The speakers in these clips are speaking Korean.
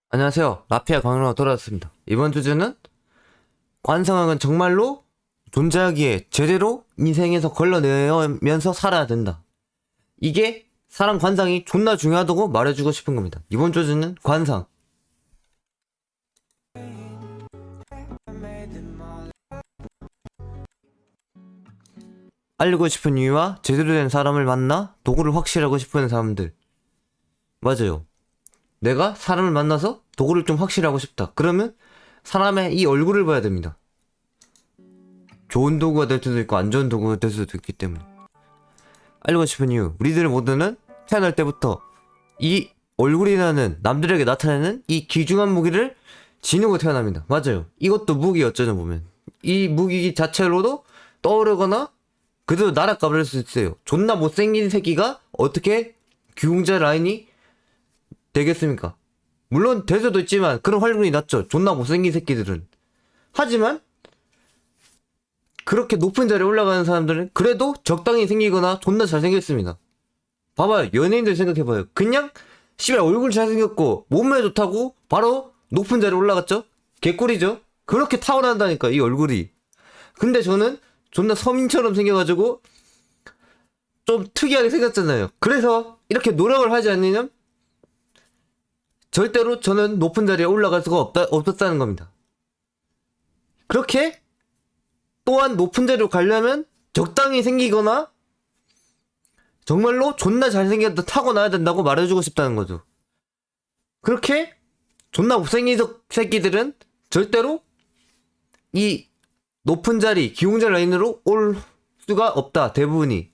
안녕하세요. 라피아 광으로 돌아왔습니다. 이번 주제는 관상학은 정말로 존재하기에 제대로 인생에서 걸러내면서 살아야 된다. 이게 사람 관상이 존나 중요하다고 말해주고 싶은 겁니다. 이번 주제는 관상. 알고 싶은 이유와 제대로 된 사람을 만나 도구를 확실하고 싶은 사람들. 맞아요. 내가 사람을 만나서 도구를 좀 확실하고 싶다. 그러면 사람의 이 얼굴을 봐야 됩니다. 좋은 도구가 될 수도 있고 안 좋은 도구가 될 수도 있기 때문에. 알고 싶은 이유. 우리들 모두는 태어날 때부터 이 얼굴이라는 남들에게 나타내는 이 귀중한 무기를 지니고 태어납니다. 맞아요. 이것도 무기였잖아 보면. 이 무기 자체로도 떠오르거나 그대로 날아가 버릴 수 있어요. 존나 못생긴 새끼가 어떻게 귀공자 라인이 되겠습니까? 물론 될 수도 있지만 그런 확률이 낮죠. 존나 못생긴 새끼들은. 하지만 그렇게 높은 자리에 올라가는 사람들은 그래도 적당히 생기거나 존나 잘생겼습니다. 봐봐요. 연예인들 생각해봐요. 그냥 씨발 얼굴 잘생겼고 몸매 좋다고 바로 높은 자리에 올라갔죠? 개꿀이죠? 그렇게 타고난다니까 이 얼굴이. 근데 저는 존나 서민처럼 생겨가지고 좀 특이하게 생겼잖아요. 그래서 이렇게 노력을 하지 않으면 절대로 저는 높은 자리에 올라갈 수가 없었다는 겁니다. 그렇게 또한 높은 자리로 가려면 적당히 생기거나 정말로 존나 잘생겼다 타고나야 된다고 말해주고 싶다는 거죠. 그렇게 존나 못생긴 새끼들은 절대로 이 높은 자리, 기공자 라인으로 올 수가 없다. 대부분이.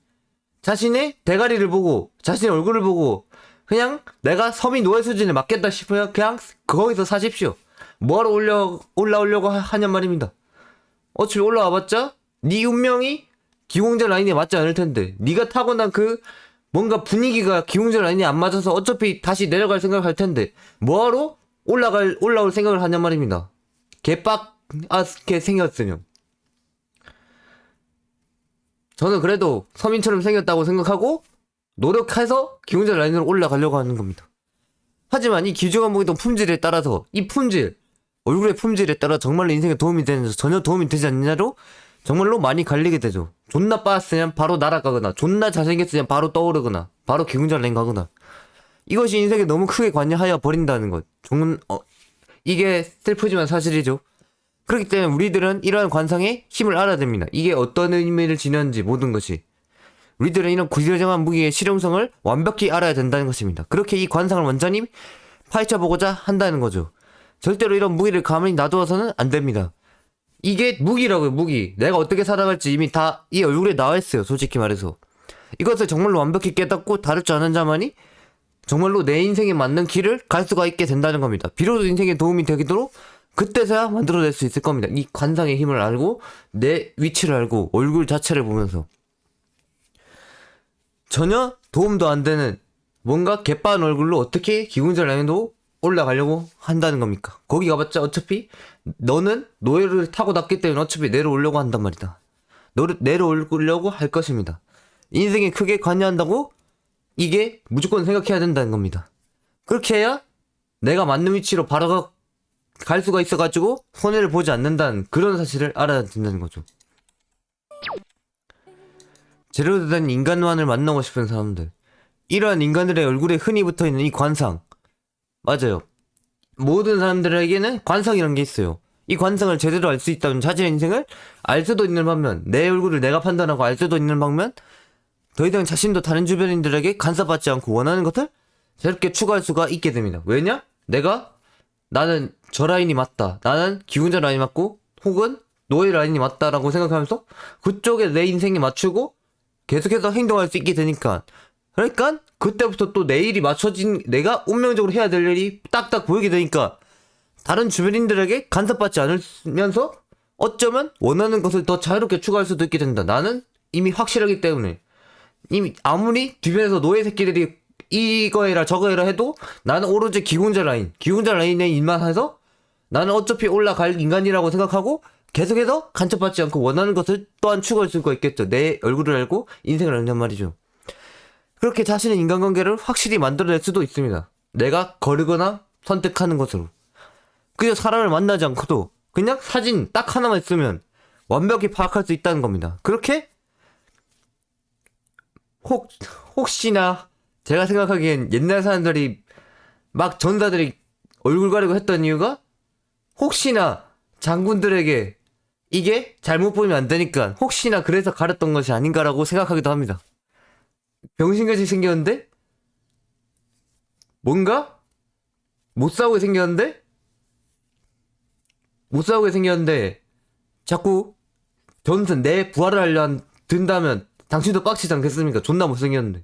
자신의 대가리를 보고 자신의 얼굴을 보고 그냥 내가 서민 노예 수준에 맞겠다 싶으면 그냥 거기서 사십시오. 뭐하러 올라오려고 하냔 말입니다. 어차피 올라와봤자 네 운명이 기공자 라인에 맞지 않을 텐데 네가 타고난 그 뭔가 분위기가 기공자 라인에 안 맞아서 어차피 다시 내려갈 생각을 할 텐데 뭐하러 올라올 생각을 하냔 말입니다. 개빡게 생겼으면. 저는 그래도 서민처럼 생겼다고 생각하고 노력해서 기공자 라인으로 올라가려고 하는 겁니다. 하지만 이 귀중한 무기동 품질에 따라서 이 품질, 얼굴의 품질에 따라 정말로 인생에 도움이 되는지 전혀 도움이 되지 않느냐로 정말로 많이 갈리게 되죠. 존나 빠았으면 바로 날아가거나 존나 잘생겼으면 바로 떠오르거나 바로 기공자 라인 가거나 이것이 인생에 너무 크게 관여하여 버린다는 것. 이게 슬프지만 사실이죠. 그렇기 때문에 우리들은 이러한 관상의 힘을 알아야 됩니다. 이게 어떤 의미를 지녔는지 모든 것이. 우리들은 이런 구조정한 무기의 실용성을 완벽히 알아야 된다는 것입니다. 그렇게 이 관상을 완전히 파헤쳐보고자 한다는 거죠. 절대로 이런 무기를 가만히 놔두어서는 안 됩니다. 이게 무기라고요, 무기. 내가 어떻게 살아갈지 이미 다 이 얼굴에 나와있어요, 솔직히 말해서. 이것을 정말로 완벽히 깨닫고 다룰 줄 아는 자만이 정말로 내 인생에 맞는 길을 갈 수가 있게 된다는 겁니다. 비로소 인생에 도움이 되도록 그때서야 만들어낼 수 있을 겁니다. 이 관상의 힘을 알고 내 위치를 알고 얼굴 자체를 보면서 전혀 도움도 안 되는 뭔가 개빠른 얼굴로 어떻게 기공자 라인도 올라가려고 한다는 겁니까? 거기 가봤자 어차피 너는 노예를 타고 났기 때문에 어차피 내려오려고 한단 말이다. 너를 내려오려고 할 것입니다. 인생에 크게 관여한다고 이게 무조건 생각해야 된다는 겁니다. 그렇게 해야 내가 맞는 위치로 바로 갈 수가 있어가지고 손해를 보지 않는다는 그런 사실을 알아야 된다는 거죠. 제대로 된 인간만을 만나고 싶은 사람들. 이러한 인간들의 얼굴에 흔히 붙어있는 이 관상. 맞아요. 모든 사람들에게는 관상이라는 게 있어요. 이 관상을 제대로 알 수 있다면 자신의 인생을 알 수도 있는 반면 내 얼굴을 내가 판단하고 알 수도 있는 반면 더 이상 자신도 다른 주변인들에게 간섭받지 않고 원하는 것을 새롭게 추구할 수가 있게 됩니다. 왜냐? 나는 저 라인이 맞다. 나는 기훈자 라인이 맞고 혹은 노예 라인이 맞다라고 생각하면서 그쪽에 내 인생에 맞추고 계속해서 행동할 수 있게 되니까 그러니까 그때부터 또 내 일이 맞춰진 내가 운명적으로 해야 될 일이 딱딱 보이게 되니까 다른 주변인들에게 간섭받지 않으면서 어쩌면 원하는 것을 더 자유롭게 추구할 수도 있게 된다. 나는 이미 확실하기 때문에 이미 아무리 주변에서 노예 새끼들이 이거 해라 저거 해라 해도 나는 오로지 기공자 라인에 일만 해서 나는 어차피 올라갈 인간이라고 생각하고 계속해서 간섭받지 않고 원하는 것을 또한 추구할 수가 있겠죠. 내 얼굴을 알고 인생을 알냔 말이죠. 그렇게 자신의 인간관계를 확실히 만들어낼 수도 있습니다. 내가 거르거나 선택하는 것으로. 그저 사람을 만나지 않고도 그냥 사진 딱 하나만 있으면 완벽히 파악할 수 있다는 겁니다. 그렇게 혹시나 제가 생각하기엔 옛날 사람들이 막 전사들이 얼굴 가리고 했던 이유가 혹시나 장군들에게 이게 잘못 보이면 안 되니까 혹시나 그래서 가렸던 것이 아닌가라고 생각하기도 합니다. 병신같이 생겼는데 뭔가 못 싸우게 생겼는데 자꾸 전선 내 부활을 하려 든다면 당신도 빡치지 않겠습니까? 존나 못생겼는데.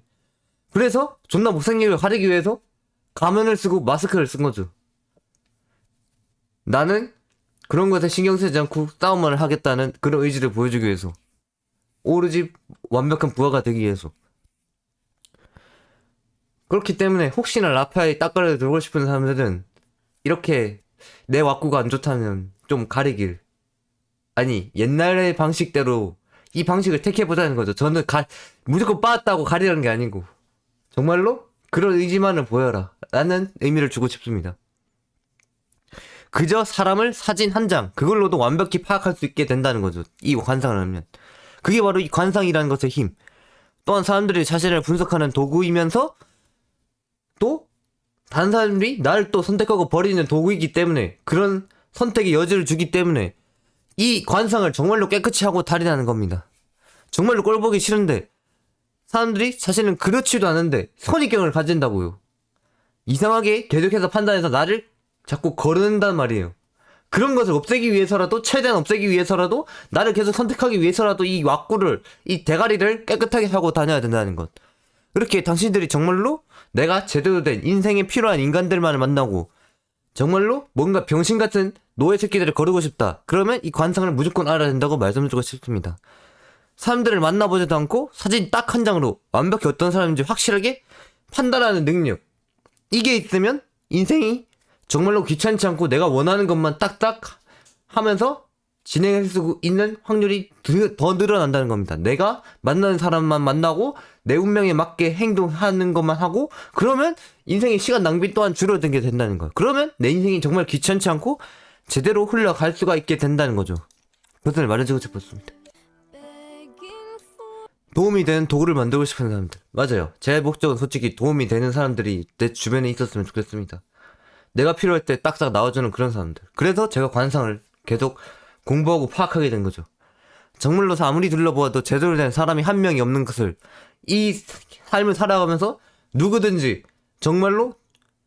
그래서 존나 못생긴 걸 가리기 위해서 가면을 쓰고 마스크를 쓴 거죠. 나는 그런 것에 신경 쓰지 않고 싸움을 하겠다는 그런 의지를 보여주기 위해서. 오로지 완벽한 부하가 되기 위해서. 그렇기 때문에 혹시나 라파에 딱가려 들고 싶은 사람들은 이렇게 내 왁구가 안 좋다면 좀 가리길. 아니 옛날의 방식대로 이 방식을 택해보자는 거죠. 저는 무조건 빠았다고 가리라는 게 아니고 정말로 그런 의지만을 보여라 라는 의미를 주고 싶습니다. 그저 사람을 사진 한 장 그걸로도 완벽히 파악할 수 있게 된다는 거죠. 이 관상을 하면. 그게 바로 이 관상이라는 것의 힘. 또한 사람들이 자신을 분석하는 도구이면서 또 다른 사람들이 나를 또 선택하고 버리는 도구이기 때문에 그런 선택의 여지를 주기 때문에 이 관상을 정말로 깨끗이 하고 달인하는 겁니다. 정말로 꼴보기 싫은데 사람들이 자신은 그렇지도 않은데 선입견을 가진다고요. 이상하게 계속해서 판단해서 나를 자꾸 거른단 말이에요. 그런 것을 없애기 위해서라도 최대한 없애기 위해서라도 나를 계속 선택하기 위해서라도 이 왁구를 이 대가리를 깨끗하게 하고 다녀야 된다는 것. 그렇게 당신들이 정말로 내가 제대로 된 인생에 필요한 인간들만을 만나고 정말로 뭔가 병신같은 노예 새끼들을 거르고 싶다. 그러면 이 관상을 무조건 알아야 된다고 말씀드리고 싶습니다. 사람들을 만나보지도 않고 사진 딱 한 장으로 완벽히 어떤 사람인지 확실하게 판단하는 능력. 이게 있으면 인생이 정말로 귀찮지 않고 내가 원하는 것만 딱딱 하면서 진행할 수 있는 확률이 더 늘어난다는 겁니다. 내가 만나는 사람만 만나고 내 운명에 맞게 행동하는 것만 하고 그러면 인생의 시간 낭비 또한 줄어들게 된다는 거예요. 그러면 내 인생이 정말 귀찮지 않고 제대로 흘러갈 수가 있게 된다는 거죠. 그것을 말해주고 싶었습니다. 도움이 되는 도구를 만들고 싶은 사람들. 맞아요. 제 목적은 솔직히 도움이 되는 사람들이 내 주변에 있었으면 좋겠습니다. 내가 필요할 때 딱딱 나와주는 그런 사람들. 그래서 제가 관상을 계속 공부하고 파악하게 된 거죠. 정말로 아무리 둘러보아도 제대로 된 사람이 한 명이 없는 것을 이 삶을 살아가면서 누구든지 정말로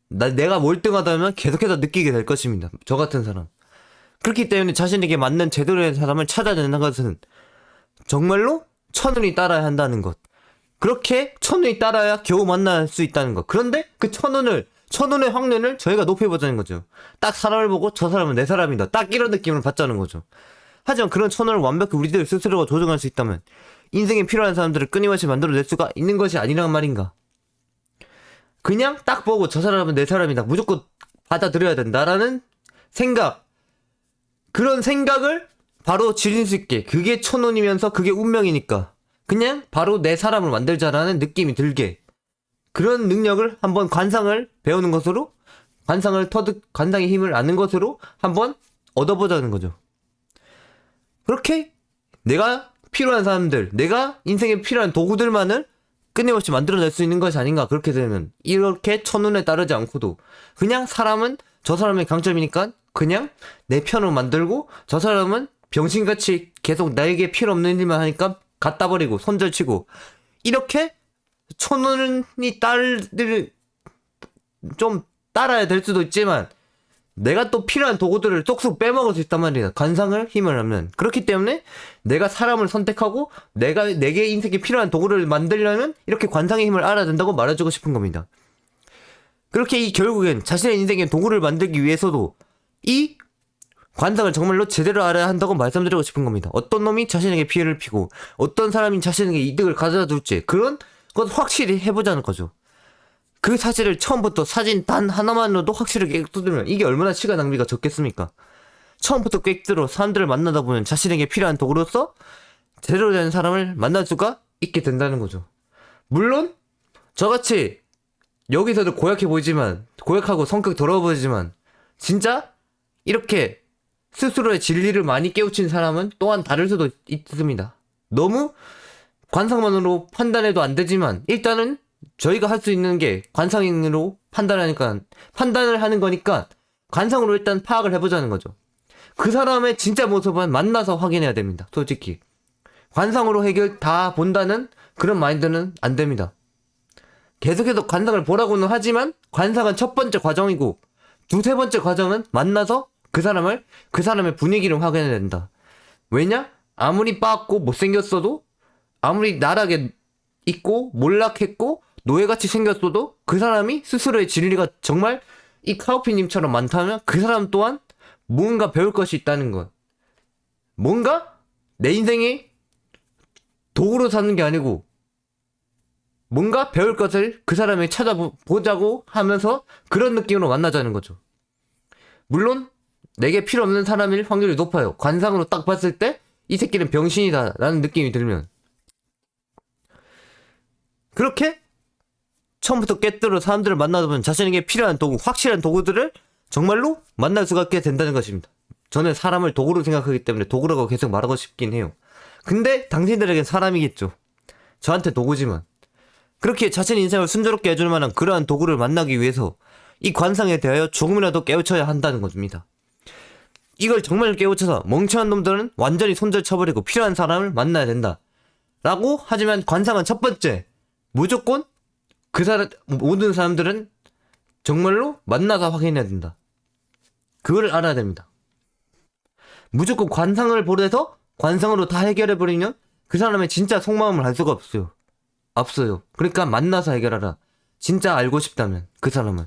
내가 월등하다면 계속해서 느끼게 될 것입니다. 저 같은 사람. 그렇기 때문에 자신에게 맞는 제대로 된 사람을 찾아내는 것은 정말로 천운이 따라야 한다는 것. 그렇게 천운이 따라야 겨우 만날 수 있다는 것. 그런데 그 천운의 확률을 저희가 높여보자는 거죠. 딱 사람을 보고 저 사람은 내 사람이다. 딱 이런 느낌을 받자는 거죠. 하지만 그런 천운을 완벽히 우리들 스스로가 조정할 수 있다면 인생에 필요한 사람들을 끊임없이 만들어낼 수가 있는 것이 아니란 말인가. 그냥 딱 보고 저 사람은 내 사람이다. 무조건 받아들여야 된다라는 생각. 그런 생각을 바로 지닐 수 있게. 그게 천운이면서 그게 운명이니까. 그냥 바로 내 사람을 만들자라는 느낌이 들게. 그런 능력을 한번 관상을 배우는 것으로 관상의 힘을 아는 것으로 한번 얻어보자는 거죠. 그렇게 내가 필요한 사람들, 내가 인생에 필요한 도구들만을 끊임없이 만들어낼 수 있는 것이 아닌가. 그렇게 되면 이렇게 천운에 따르지 않고도 그냥 사람은 저 사람의 강점이니까 그냥 내 편으로 만들고 저 사람은 병신같이 계속 나에게 필요 없는 일만 하니까 갖다 버리고 손절치고 이렇게 천운이 좀 따라야 될 수도 있지만 내가 또 필요한 도구들을 쏙쏙 빼먹을 수 있단 말이야. 관상을 힘을 하면. 그렇기 때문에 내가 사람을 선택하고 내게 인생에 필요한 도구를 만들려면 이렇게 관상의 힘을 알아야 된다고 말해주고 싶은 겁니다. 그렇게 결국엔 자신의 인생에 도구를 만들기 위해서도 이 관상을 정말로 제대로 알아야 한다고 말씀드리고 싶은 겁니다. 어떤 놈이 자신에게 피해를 피고 어떤 사람이 자신에게 이득을 가져다 줄지 그런 것 확실히 해보자는 거죠. 그 사실을 처음부터 사진 단 하나만으로도 확실하게 꿰뚫으면 이게 얼마나 시간 낭비가 적겠습니까? 처음부터 꿰뚫어 사람들을 만나다 보면 자신에게 필요한 도구로서 제대로 된 사람을 만날 수가 있게 된다는 거죠. 물론 저같이 여기서도 고약해 보이지만, 고약하고 성격 더러워 보이지만, 진짜 이렇게 스스로의 진리를 많이 깨우친 사람은 또한 다를 수도 있습니다. 너무 관상만으로 판단해도 안 되지만, 일단은 저희가 할 수 있는 게 관상으로 판단을 하는 거니까 관상으로 일단 파악을 해보자는 거죠. 그 사람의 진짜 모습은 만나서 확인해야 됩니다. 솔직히 관상으로 해결 다 본다는 그런 마인드는 안 됩니다. 계속해서 관상을 보라고는 하지만 관상은 첫 번째 과정이고 두세 번째 과정은 만나서 그 사람의 분위기를 확인해야 된다. 왜냐? 아무리 빠았고 못생겼어도, 아무리 나락에 있고 몰락했고 노예같이 생겼어도 그 사람이 스스로의 진리가 정말 이 카오피님처럼 많다면 그 사람 또한 뭔가 배울 것이 있다는 것. 뭔가 내 인생이 도구로 사는 게 아니고 뭔가 배울 것을 그 사람이 찾아보자고 하면서 그런 느낌으로 만나자는 거죠. 물론 내게 필요 없는 사람일 확률이 높아요. 관상으로 딱 봤을 때 이 새끼는 병신이다 라는 느낌이 들면. 그렇게 처음부터 깨뜨려 사람들을 만나다 보면 자신에게 필요한 도구, 확실한 도구들을 정말로 만날 수가 있게 된다는 것입니다. 저는 사람을 도구로 생각하기 때문에 도구라고 계속 말하고 싶긴 해요. 근데 당신들에겐 사람이겠죠. 저한테 도구지만. 그렇게 자신 인생을 순조롭게 해줄 만한 그러한 도구를 만나기 위해서 이 관상에 대하여 조금이라도 깨우쳐야 한다는 겁니다. 이걸 정말 깨우쳐서 멍청한 놈들은 완전히 손절 쳐버리고 필요한 사람을 만나야 된다 라고 하지만 관상은 첫 번째, 무조건 모든 사람들은 정말로 만나서 확인해야 된다. 그걸 알아야 됩니다. 무조건 관상을 보내서 관상으로 다 해결해버리면 그 사람의 진짜 속마음을 알 수가 없어요. 그러니까 만나서 해결하라. 진짜 알고 싶다면 그 사람은.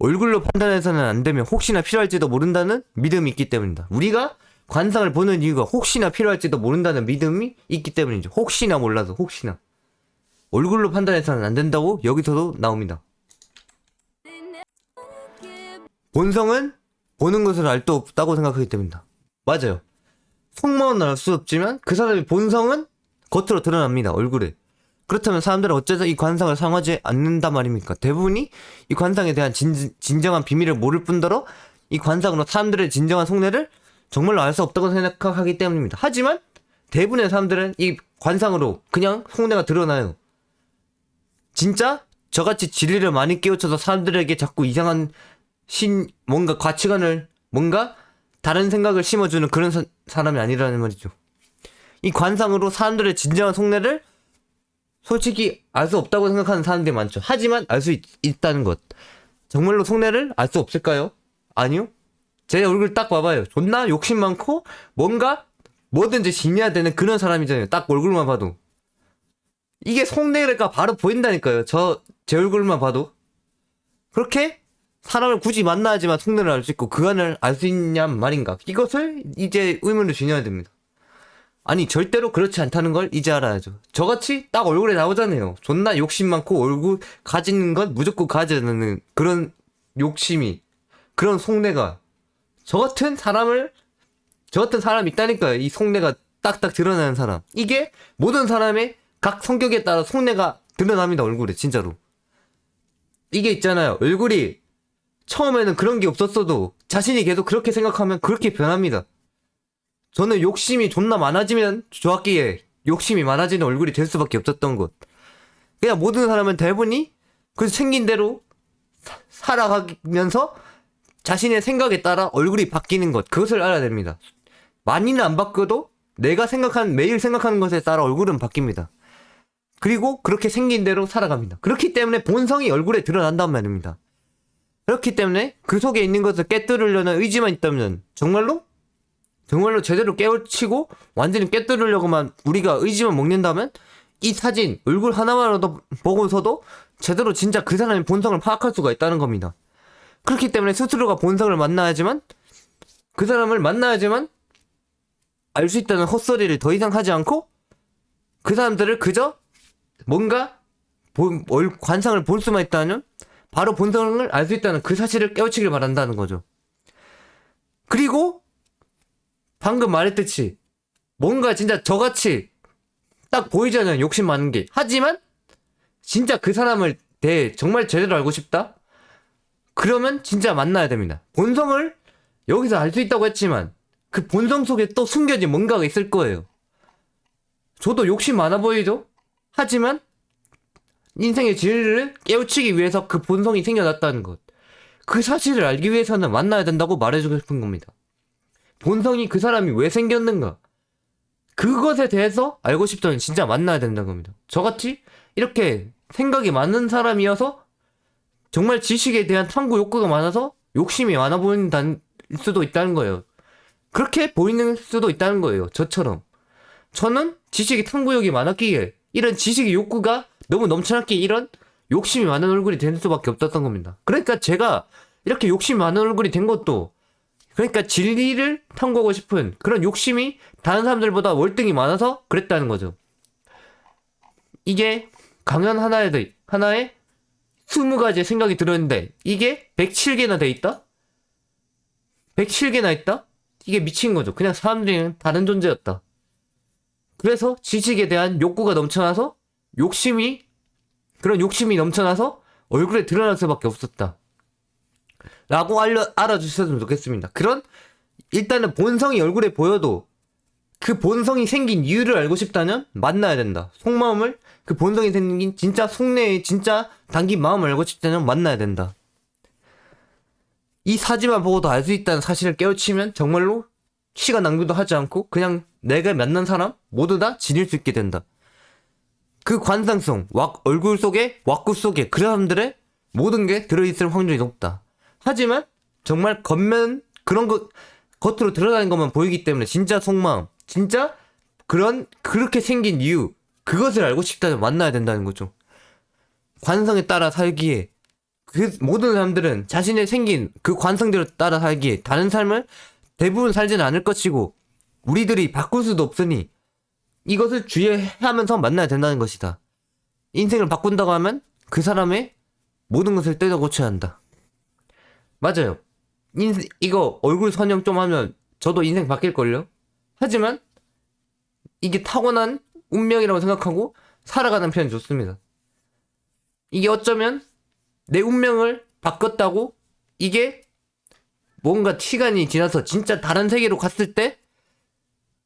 얼굴로 판단해서는 안 되면 혹시나 필요할지도 모른다는 믿음이 있기 때문입니다. 우리가 관상을 보는 이유가 혹시나 필요할지도 모른다는 믿음이 있기 때문이죠. 혹시나 몰라서 혹시나. 얼굴로 판단해서는 안 된다고 여기서도 나옵니다. 본성은 보는 것을 알 수 없다고 생각하기 때문이다. 맞아요. 속마음은 알 수 없지만 그 사람의 본성은 겉으로 드러납니다. 얼굴에. 그렇다면 사람들은 어째서 이 관상을 사용하지 않는단 말입니까? 대부분이 이 관상에 대한 진정한 비밀을 모를 뿐더러 이 관상으로 사람들의 진정한 속내를 정말로 알 수 없다고 생각하기 때문입니다. 하지만 대부분의 사람들은 이 관상으로 그냥 속내가 드러나요. 진짜 저같이 진리를 많이 깨우쳐서 사람들에게 자꾸 이상한 뭔가 가치관을, 뭔가 다른 생각을 심어주는 그런 사람이 아니라는 말이죠. 이 관상으로 사람들의 진정한 속내를 솔직히 알 수 없다고 생각하는 사람들이 많죠. 하지만 알 수 있다는 것. 정말로 속내를 알 수 없을까요? 아니요. 제 얼굴 딱 봐봐요. 존나 욕심 많고 뭔가 뭐든지 지녀야 되는 그런 사람이잖아요. 딱 얼굴만 봐도. 이게 속내가 바로 보인다니까요. 제 얼굴만 봐도. 그렇게 사람을 굳이 만나야지만 속내를 알 수 있고 그간을 알 수 있냔 말인가. 이것을 이제 의문을 지녀야 됩니다. 아니 절대로 그렇지 않다는 걸 이제 알아야죠. 저같이 딱 얼굴에 나오잖아요. 존나 욕심 많고 얼굴 가지는 건 무조건 가지는 그런 욕심이, 그런 속내가. 저 같은 사람이 있다니까요. 이 속내가 딱딱 드러나는 사람. 이게 모든 사람의 각 성격에 따라 속내가 드러납니다. 얼굴에 진짜로. 이게 있잖아요. 얼굴이 처음에는 그런 게 없었어도 자신이 계속 그렇게 생각하면 그렇게 변합니다. 저는 욕심이 존나 많아지면 좋았기에 욕심이 많아지는 얼굴이 될 수밖에 없었던 것. 그냥 모든 사람은 대부분이 그 생긴 대로 살아가면서 자신의 생각에 따라 얼굴이 바뀌는 것. 그것을 알아야 됩니다. 많이는 안 바뀌어도 내가 매일 생각하는 것에 따라 얼굴은 바뀝니다. 그리고 그렇게 생긴 대로 살아갑니다. 그렇기 때문에 본성이 얼굴에 드러난단 말입니다. 그렇기 때문에 그 속에 있는 것을 깨뜨리려는 의지만 있다면 정말로 제대로 깨우치고 완전히 깨뜨리려고만 우리가 의지만 먹는다면 이 사진, 얼굴 하나만으로도 보고서도 제대로 진짜 그 사람의 본성을 파악할 수가 있다는 겁니다. 그렇기 때문에 스스로가 본성을 그 사람을 만나야지만 알 수 있다는 헛소리를 더 이상 하지 않고 그 사람들을 그저 뭔가 관상을 볼 수만 있다면 바로 본성을 알 수 있다는 그 사실을 깨우치길 바란다는 거죠. 그리고 방금 말했듯이 뭔가 진짜 저같이 딱 보이잖아요. 욕심 많은 게. 하지만 진짜 그 사람을 정말 제대로 알고 싶다? 그러면 진짜 만나야 됩니다. 본성을 여기서 알 수 있다고 했지만 그 본성 속에 또 숨겨진 뭔가가 있을 거예요. 저도 욕심 많아 보이죠? 하지만 인생의 진리를 깨우치기 위해서 그 본성이 생겨났다는 것. 그 사실을 알기 위해서는 만나야 된다고 말해주고 싶은 겁니다. 본성이 그 사람이 왜 생겼는가? 그것에 대해서 알고 싶다면 진짜 만나야 된다는 겁니다. 저같이 이렇게 생각이 많은 사람이어서 정말 지식에 대한 탐구 욕구가 많아서 욕심이 많아 보이는 수도 있다는 거예요. 그렇게 보이는 수도 있다는 거예요. 저처럼. 저는 지식의 탐구욕이 많았기에 이런 지식의 욕구가 너무 넘쳐났기에 이런 욕심이 많은 얼굴이 될 수밖에 없었던 겁니다. 그러니까 제가 이렇게 욕심이 많은 얼굴이 된 것도 그러니까 진리를 탐구하고 싶은 그런 욕심이 다른 사람들보다 월등히 많아서 그랬다는 거죠. 이게 강연 하나에 20가지의 생각이 들었는데 이게 107개나 돼 있다? 107개나 있다? 이게 미친 거죠. 그냥 사람들은 다른 존재였다. 그래서 지식에 대한 욕구가 넘쳐나서 그런 욕심이 넘쳐나서 얼굴에 드러날 수밖에 없었다. 라고 알아주셨으면 좋겠습니다. 일단은 본성이 얼굴에 보여도 그 본성이 생긴 이유를 알고 싶다면 만나야 된다. 속마음을, 그 본성이 생긴 진짜 속내의 진짜 담긴 마음을 알고 싶다면 만나야 된다. 이 사진만 보고도 알 수 있다는 사실을 깨우치면 정말로 시간 낭비도 하지 않고 그냥 내가 만난 사람 모두 다 지닐 수 있게 된다. 그 관상성, 얼굴 속에, 왁구 속에 그 사람들의 모든 게 들어있을 확률이 높다. 하지만 정말 겉으로 드러나는 것만 보이기 때문에 진짜 속마음, 진짜 그렇게 생긴 이유, 그것을 알고 싶다면 만나야 된다는 거죠. 관성에 따라 살기에, 그 모든 사람들은 자신의 생긴 그 관성대로 따라 살기에 다른 삶을 대부분 살지는 않을 것이고, 우리들이 바꿀 수도 없으니 이것을 주의하면서 만나야 된다는 것이다. 인생을 바꾼다고 하면 그 사람의 모든 것을 떼어 고쳐야 한다. 맞아요. 이거 얼굴 선형 좀 하면 저도 인생 바뀔걸요? 하지만 이게 타고난 운명이라고 생각하고 살아가는 편이 좋습니다. 이게 어쩌면 내 운명을 바꿨다고 이게 뭔가 시간이 지나서 진짜 다른 세계로 갔을 때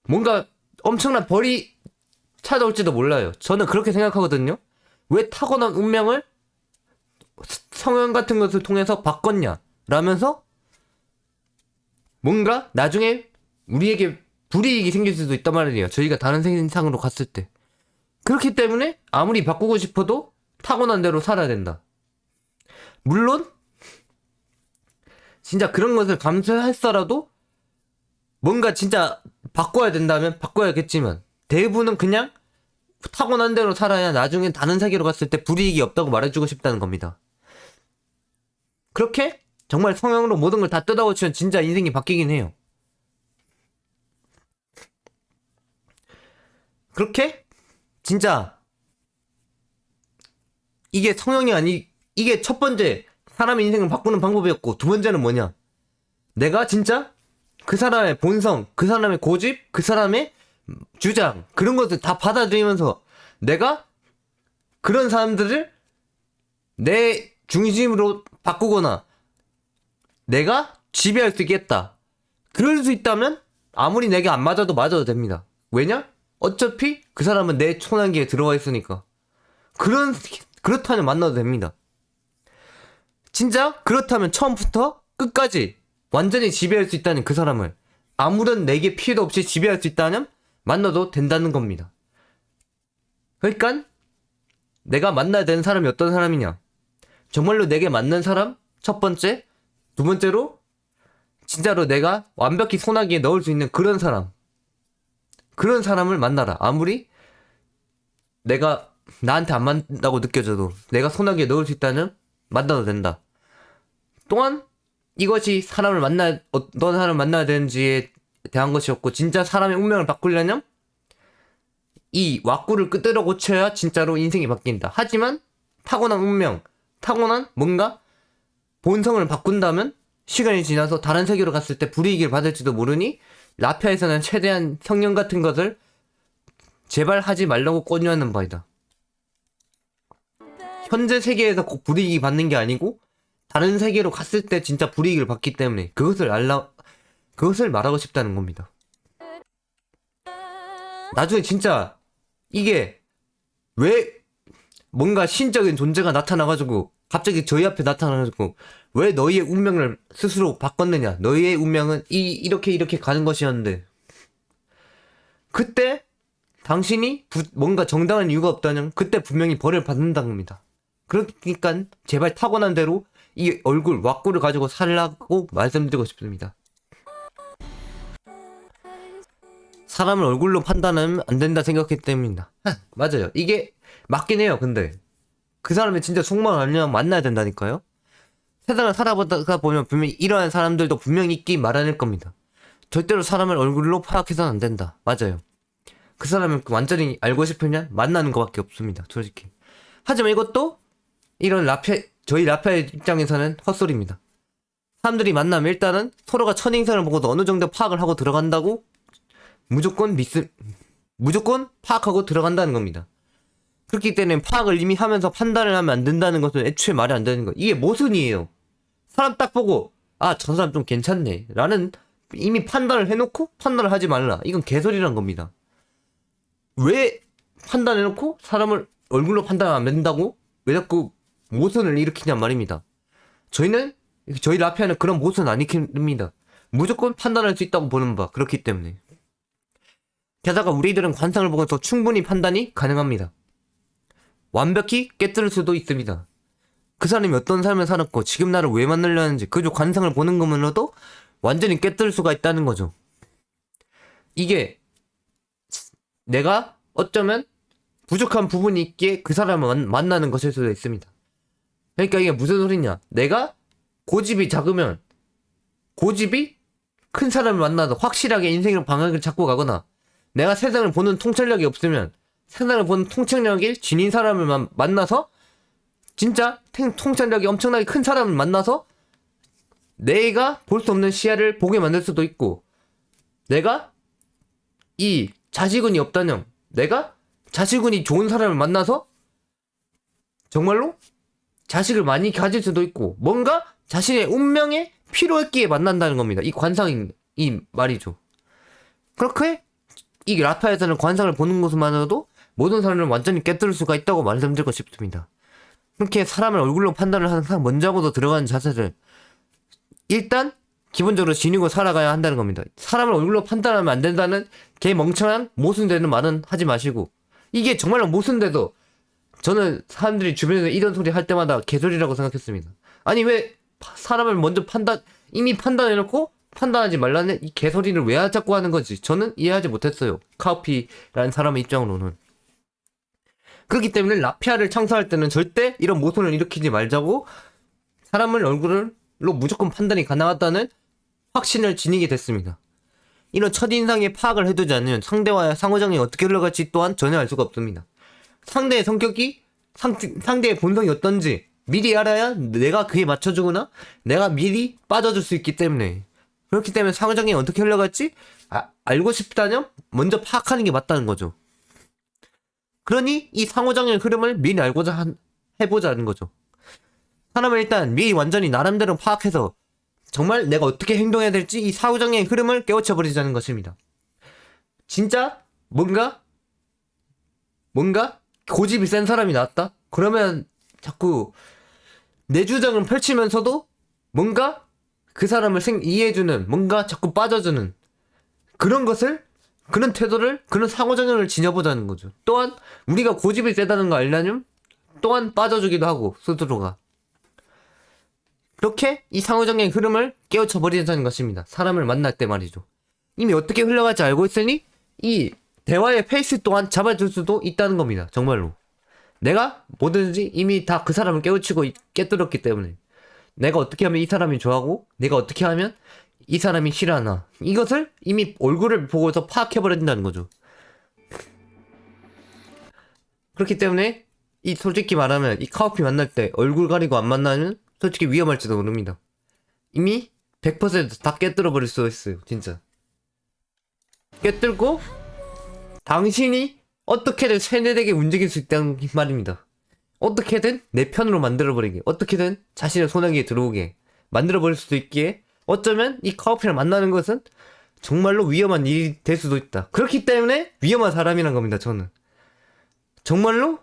뭔가 엄청난 벌이 찾아올지도 몰라요. 저는 그렇게 생각하거든요. 왜 타고난 운명을 성형 같은 것을 통해서 바꿨냐 라면서 뭔가 나중에 우리에게 불이익이 생길 수도 있단 말이에요. 저희가 다른 세상으로 갔을 때. 그렇기 때문에 아무리 바꾸고 싶어도 타고난 대로 살아야 된다. 물론 진짜 그런 것을 감수했어라도 뭔가 진짜 바꿔야 된다면 바꿔야겠지만 대부분은 그냥 타고난 대로 살아야 나중에 다른 세계로 갔을 때 불이익이 없다고 말해주고 싶다는 겁니다. 그렇게 정말 성형으로 모든 걸 다 뜯어고치면 진짜 인생이 바뀌긴 해요. 그렇게 진짜 이게 성형이 이게 첫 번째 사람의 인생을 바꾸는 방법이었고, 두 번째는 뭐냐, 내가 진짜 그 사람의 본성, 그 사람의 고집, 그 사람의 주장, 그런 것들 다 받아들이면서 내가 그런 사람들을 내 중심으로 바꾸거나 내가 지배할 수 있겠다. 그럴 수 있다면 아무리 내게 안 맞아도 됩니다. 왜냐? 어차피 그 사람은 내 손안개에 들어와 있으니까. 그렇다면 만나도 됩니다. 진짜 그렇다면 처음부터 끝까지 완전히 지배할 수 있다는 그 사람을 아무런 내게 피해도 없이 지배할 수 있다면 만나도 된다는 겁니다. 그러니까 내가 만나야 되는 사람이 어떤 사람이냐, 정말로 내게 맞는 사람 첫 번째, 두 번째로 진짜로 내가 완벽히 손아귀에 넣을 수 있는 그런 사람을 만나라. 아무리 내가 나한테 안 맞다고 느껴져도 내가 손아귀에 넣을 수 있다면 만나도 된다. 또한 이것이 어떤 사람을 만나야 되는지에 대한 것이었고, 진짜 사람의 운명을 바꾸려면 이 왁구를 끄트러 고쳐야 진짜로 인생이 바뀐다. 하지만 타고난 운명, 타고난 뭔가 본성을 바꾼다면 시간이 지나서 다른 세계로 갔을 때 불이익을 받을지도 모르니 라피아에서는 최대한 성령 같은 것을 제발 하지 말라고 권유하는 바이다. 현재 세계에서 꼭 불이익이 받는 게 아니고 다른 세계로 갔을 때 진짜 불이익을 받기 때문에 그것을 말하고 싶다는 겁니다. 나중에 진짜 이게 왜 뭔가 신적인 존재가 나타나가지고 갑자기 저희 앞에 나타나가지고 왜 너희의 운명을 스스로 바꿨느냐, 너희의 운명은 이렇게 가는 것이었는데 그때 당신이 뭔가 정당한 이유가 없다면 그때 분명히 벌을 받는다는 겁니다. 그러니까 제발 타고난 대로 이 얼굴 왁구를 가지고 살라고 말씀드리고 싶습니다. 사람을 얼굴로 판단하면 안 된다 생각했기 때문입니다. 맞아요. 이게 맞긴 해요. 근데 그 사람이 진짜 속마음 알면 만나야 된다니까요. 세상을 살아보다 보면 분명히 이러한 사람들도 분명히 있기 마련일 겁니다. 절대로 사람을 얼굴로 파악해서는 안 된다. 맞아요. 그 사람을 완전히 알고 싶으면 만나는 것밖에 없습니다. 솔직히. 하지만 이것도 이런 저희 라피아의 입장에서는 헛소리입니다. 사람들이 만나면 일단은 서로가 첫인상을 보고도 어느 정도 파악을 하고 들어간다고 무조건 파악하고 들어간다는 겁니다. 그렇기 때문에 파악을 이미 하면서 판단을 하면 안 된다는 것은 애초에 말이 안 되는 거예요. 이게 모순이에요. 사람 딱 보고 저 사람 좀 괜찮네 라는 이미 판단을 해놓고 판단을 하지 말라. 이건 개소리란 겁니다. 왜 판단해놓고 사람을 얼굴로 판단하면 안 된다고 왜 자꾸 모순을 일으키냔 말입니다. 저희 라피아는 그런 모순 안 일으킵니다. 무조건 판단할 수 있다고 보는 바. 그렇기 때문에. 게다가 우리들은 관상을 보고서 충분히 판단이 가능합니다. 완벽히 깨뜨릴 수도 있습니다. 그 사람이 어떤 삶을 살았고 지금 나를 왜 만나려는지 그저 관상을 보는 것만으로도 완전히 깨뜨릴 수가 있다는 거죠. 이게 내가 어쩌면 부족한 부분이 있기에 그 사람을 만나는 것일 수도 있습니다. 그러니까 이게 무슨 소리냐. 내가 고집이 작으면 고집이 큰 사람을 만나서 확실하게 인생의 방향을 잡고 가거나 내가 세상을 보는 통찰력이 없으면 세상을 보는 통찰력이 지닌 사람을 만나서 진짜 통찰력이 엄청나게 큰 사람을 만나서 내가 볼 수 없는 시야를 보게 만들 수도 있고 내가 이 자식운이 없다면 내가 자식운이 좋은 사람을 만나서 정말로 자식을 많이 가질 수도 있고 뭔가 자신의 운명에 필요했기에 만난다는 겁니다. 이 관상이 말이죠. 그렇게 이 라파에서는 관상을 보는 것만으로도 모든 사람을 완전히 깨뜨릴 수가 있다고 말씀드리고 싶습니다. 그렇게 사람을 얼굴로 판단을 항상 먼저 하고도 들어가는 자세를 일단 기본적으로 지니고 살아가야 한다는 겁니다. 사람을 얼굴로 판단하면 안 된다는 개 멍청한 모순되는 말은 하지 마시고 이게 정말로 모순돼도 저는 사람들이 주변에서 이런 소리 할 때마다 개소리라고 생각했습니다. 아니 왜 사람을 먼저 이미 판단해놓고 판단하지 말라는 이 개소리를 왜 자꾸 하는 건지 저는 이해하지 못했어요. 카우피라는 사람의 입장으로는. 그렇기 때문에 라피아를 창설할 때는 절대 이런 모순을 일으키지 말자고 사람을 얼굴로 무조건 판단이 가능하다는 확신을 지니게 됐습니다. 이런 첫인상의 파악을 해두지 않으면 상대와의 상호작용이 어떻게 흘러갈지 또한 전혀 알 수가 없습니다. 상대의 성격이 상대의 본성이 어떤지 미리 알아야 내가 그에 맞춰주거나 내가 미리 빠져줄 수 있기 때문에 그렇기 때문에 상호작용이 어떻게 흘러갈지 알고 싶다면 먼저 파악하는 게 맞다는 거죠. 그러니 이 상호작용의 흐름을 미리 알고자 해보자는 거죠. 사람은 일단 미리 완전히 나름대로 파악해서 정말 내가 어떻게 행동해야 될지 이 상호작용의 흐름을 깨우쳐버리자는 것입니다. 진짜 뭔가 고집이 센 사람이 나왔다? 그러면 자꾸 내 주장을 펼치면서도 뭔가 그 사람을 이해해주는 뭔가 자꾸 빠져주는 그런 태도를 그런 상호작용을 지녀보자는 거죠. 또한 우리가 고집이 세다는 거 알려면 또한 빠져주기도 하고 스스로가 그렇게 이 상호작용의 흐름을 깨우쳐버리자는 것입니다. 사람을 만날 때 말이죠. 이미 어떻게 흘러갈지 알고 있으니 이 대화의 페이스 또한 잡아줄 수도 있다는 겁니다. 정말로 내가 뭐든지 이미 다 그 사람을 깨뜨렸기 때문에 내가 어떻게 하면 이 사람이 좋아하고 내가 어떻게 하면 이 사람이 싫어하나 이것을 이미 얼굴을 보고서 파악해버린다는 거죠. 그렇기 때문에 솔직히 말하면 이 카오피 만날 때 얼굴 가리고 안 만나면 솔직히 위험할지도 모릅니다. 이미 100%다 깨뜨려버릴 수 있어요. 진짜 깨뜨리고 당신이 어떻게든 세뇌되게 움직일 수 있다는 말입니다. 어떻게든 내 편으로 만들어버리게, 어떻게든 자신의 손아귀에 들어오게 만들어버릴 수도 있기에 어쩌면 이 카오피를 만나는 것은 정말로 위험한 일이 될 수도 있다. 그렇기 때문에 위험한 사람이란 겁니다. 저는 정말로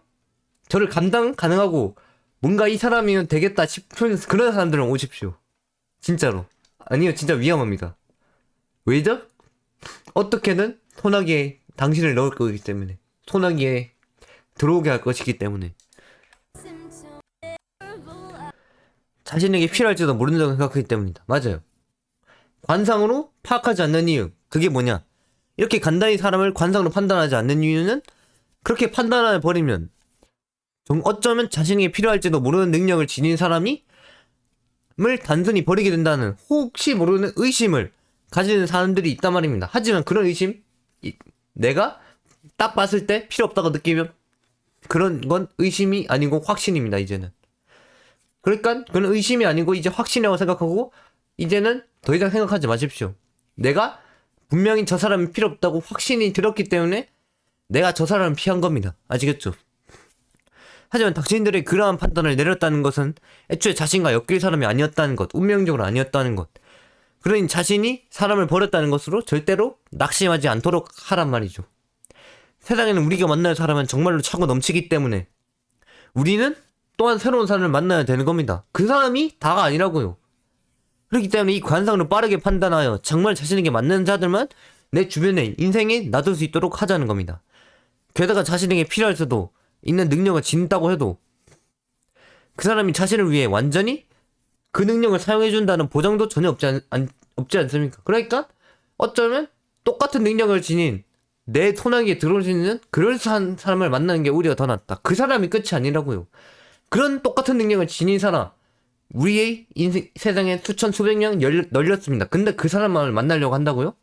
저를 감당 가능하고 뭔가 이 사람이면 되겠다 싶은 그런 사람들은 오십시오. 진짜로. 아니요, 진짜 위험합니다. 왜죠? 어떻게든 소나기에 당신을 넣을 거기 때문에, 소나기에 들어오게 할 것이기 때문에. 자신에게 필요할지도 모른다고 생각하기 때문이다. 맞아요. 관상으로 파악하지 않는 이유, 그게 뭐냐? 이렇게 간단히 사람을 관상으로 판단하지 않는 이유는, 그렇게 판단해 버리면 어쩌면 자신에게 필요할지도 모르는 능력을 지닌 사람이 단순히 버리게 된다는 혹시 모르는 의심을 가지는 사람들이 있단 말입니다. 하지만 그런 의심, 내가 딱 봤을 때 필요 없다고 느끼면 그런 건 의심이 아니고 확신입니다. 이제는. 그러니까 그런 의심이 아니고 이제 확신이라고 생각하고 이제는 더 이상 생각하지 마십시오. 내가 분명히 저 사람이 필요 없다고 확신이 들었기 때문에 내가 저 사람을 피한 겁니다. 아시겠죠? 하지만 당신들의 그러한 판단을 내렸다는 것은 애초에 자신과 엮일 사람이 아니었다는 것, 운명적으로 아니었다는 것. 그러니 자신이 사람을 버렸다는 것으로 절대로 낙심하지 않도록 하란 말이죠. 세상에는 우리가 만날 사람은 정말로 차고 넘치기 때문에 우리는 또한 새로운 사람을 만나야 되는 겁니다. 그 사람이 다가 아니라고요. 그렇기 때문에 이 관상으로 빠르게 판단하여 정말 자신에게 맞는 자들만 내 주변에 인생에 놔둘 수 있도록 하자는 겁니다. 게다가 자신에게 필요할 수도 있는 능력을 지닌다고 해도 그 사람이 자신을 위해 완전히 그 능력을 사용해준다는 보장도 전혀 없지 않습니까? 그러니까 어쩌면 똑같은 능력을 지닌 내 손아귀에 들어올 수 있는 그럴싸한 사람을 만나는 게 오히려 더 낫다. 그 사람이 끝이 아니라고요. 그런 똑같은 능력을 지닌 사람, 우리의 인생, 세상에 수천 수백 명 널렸습니다. 근데 그 사람을 만나려고 한다고요?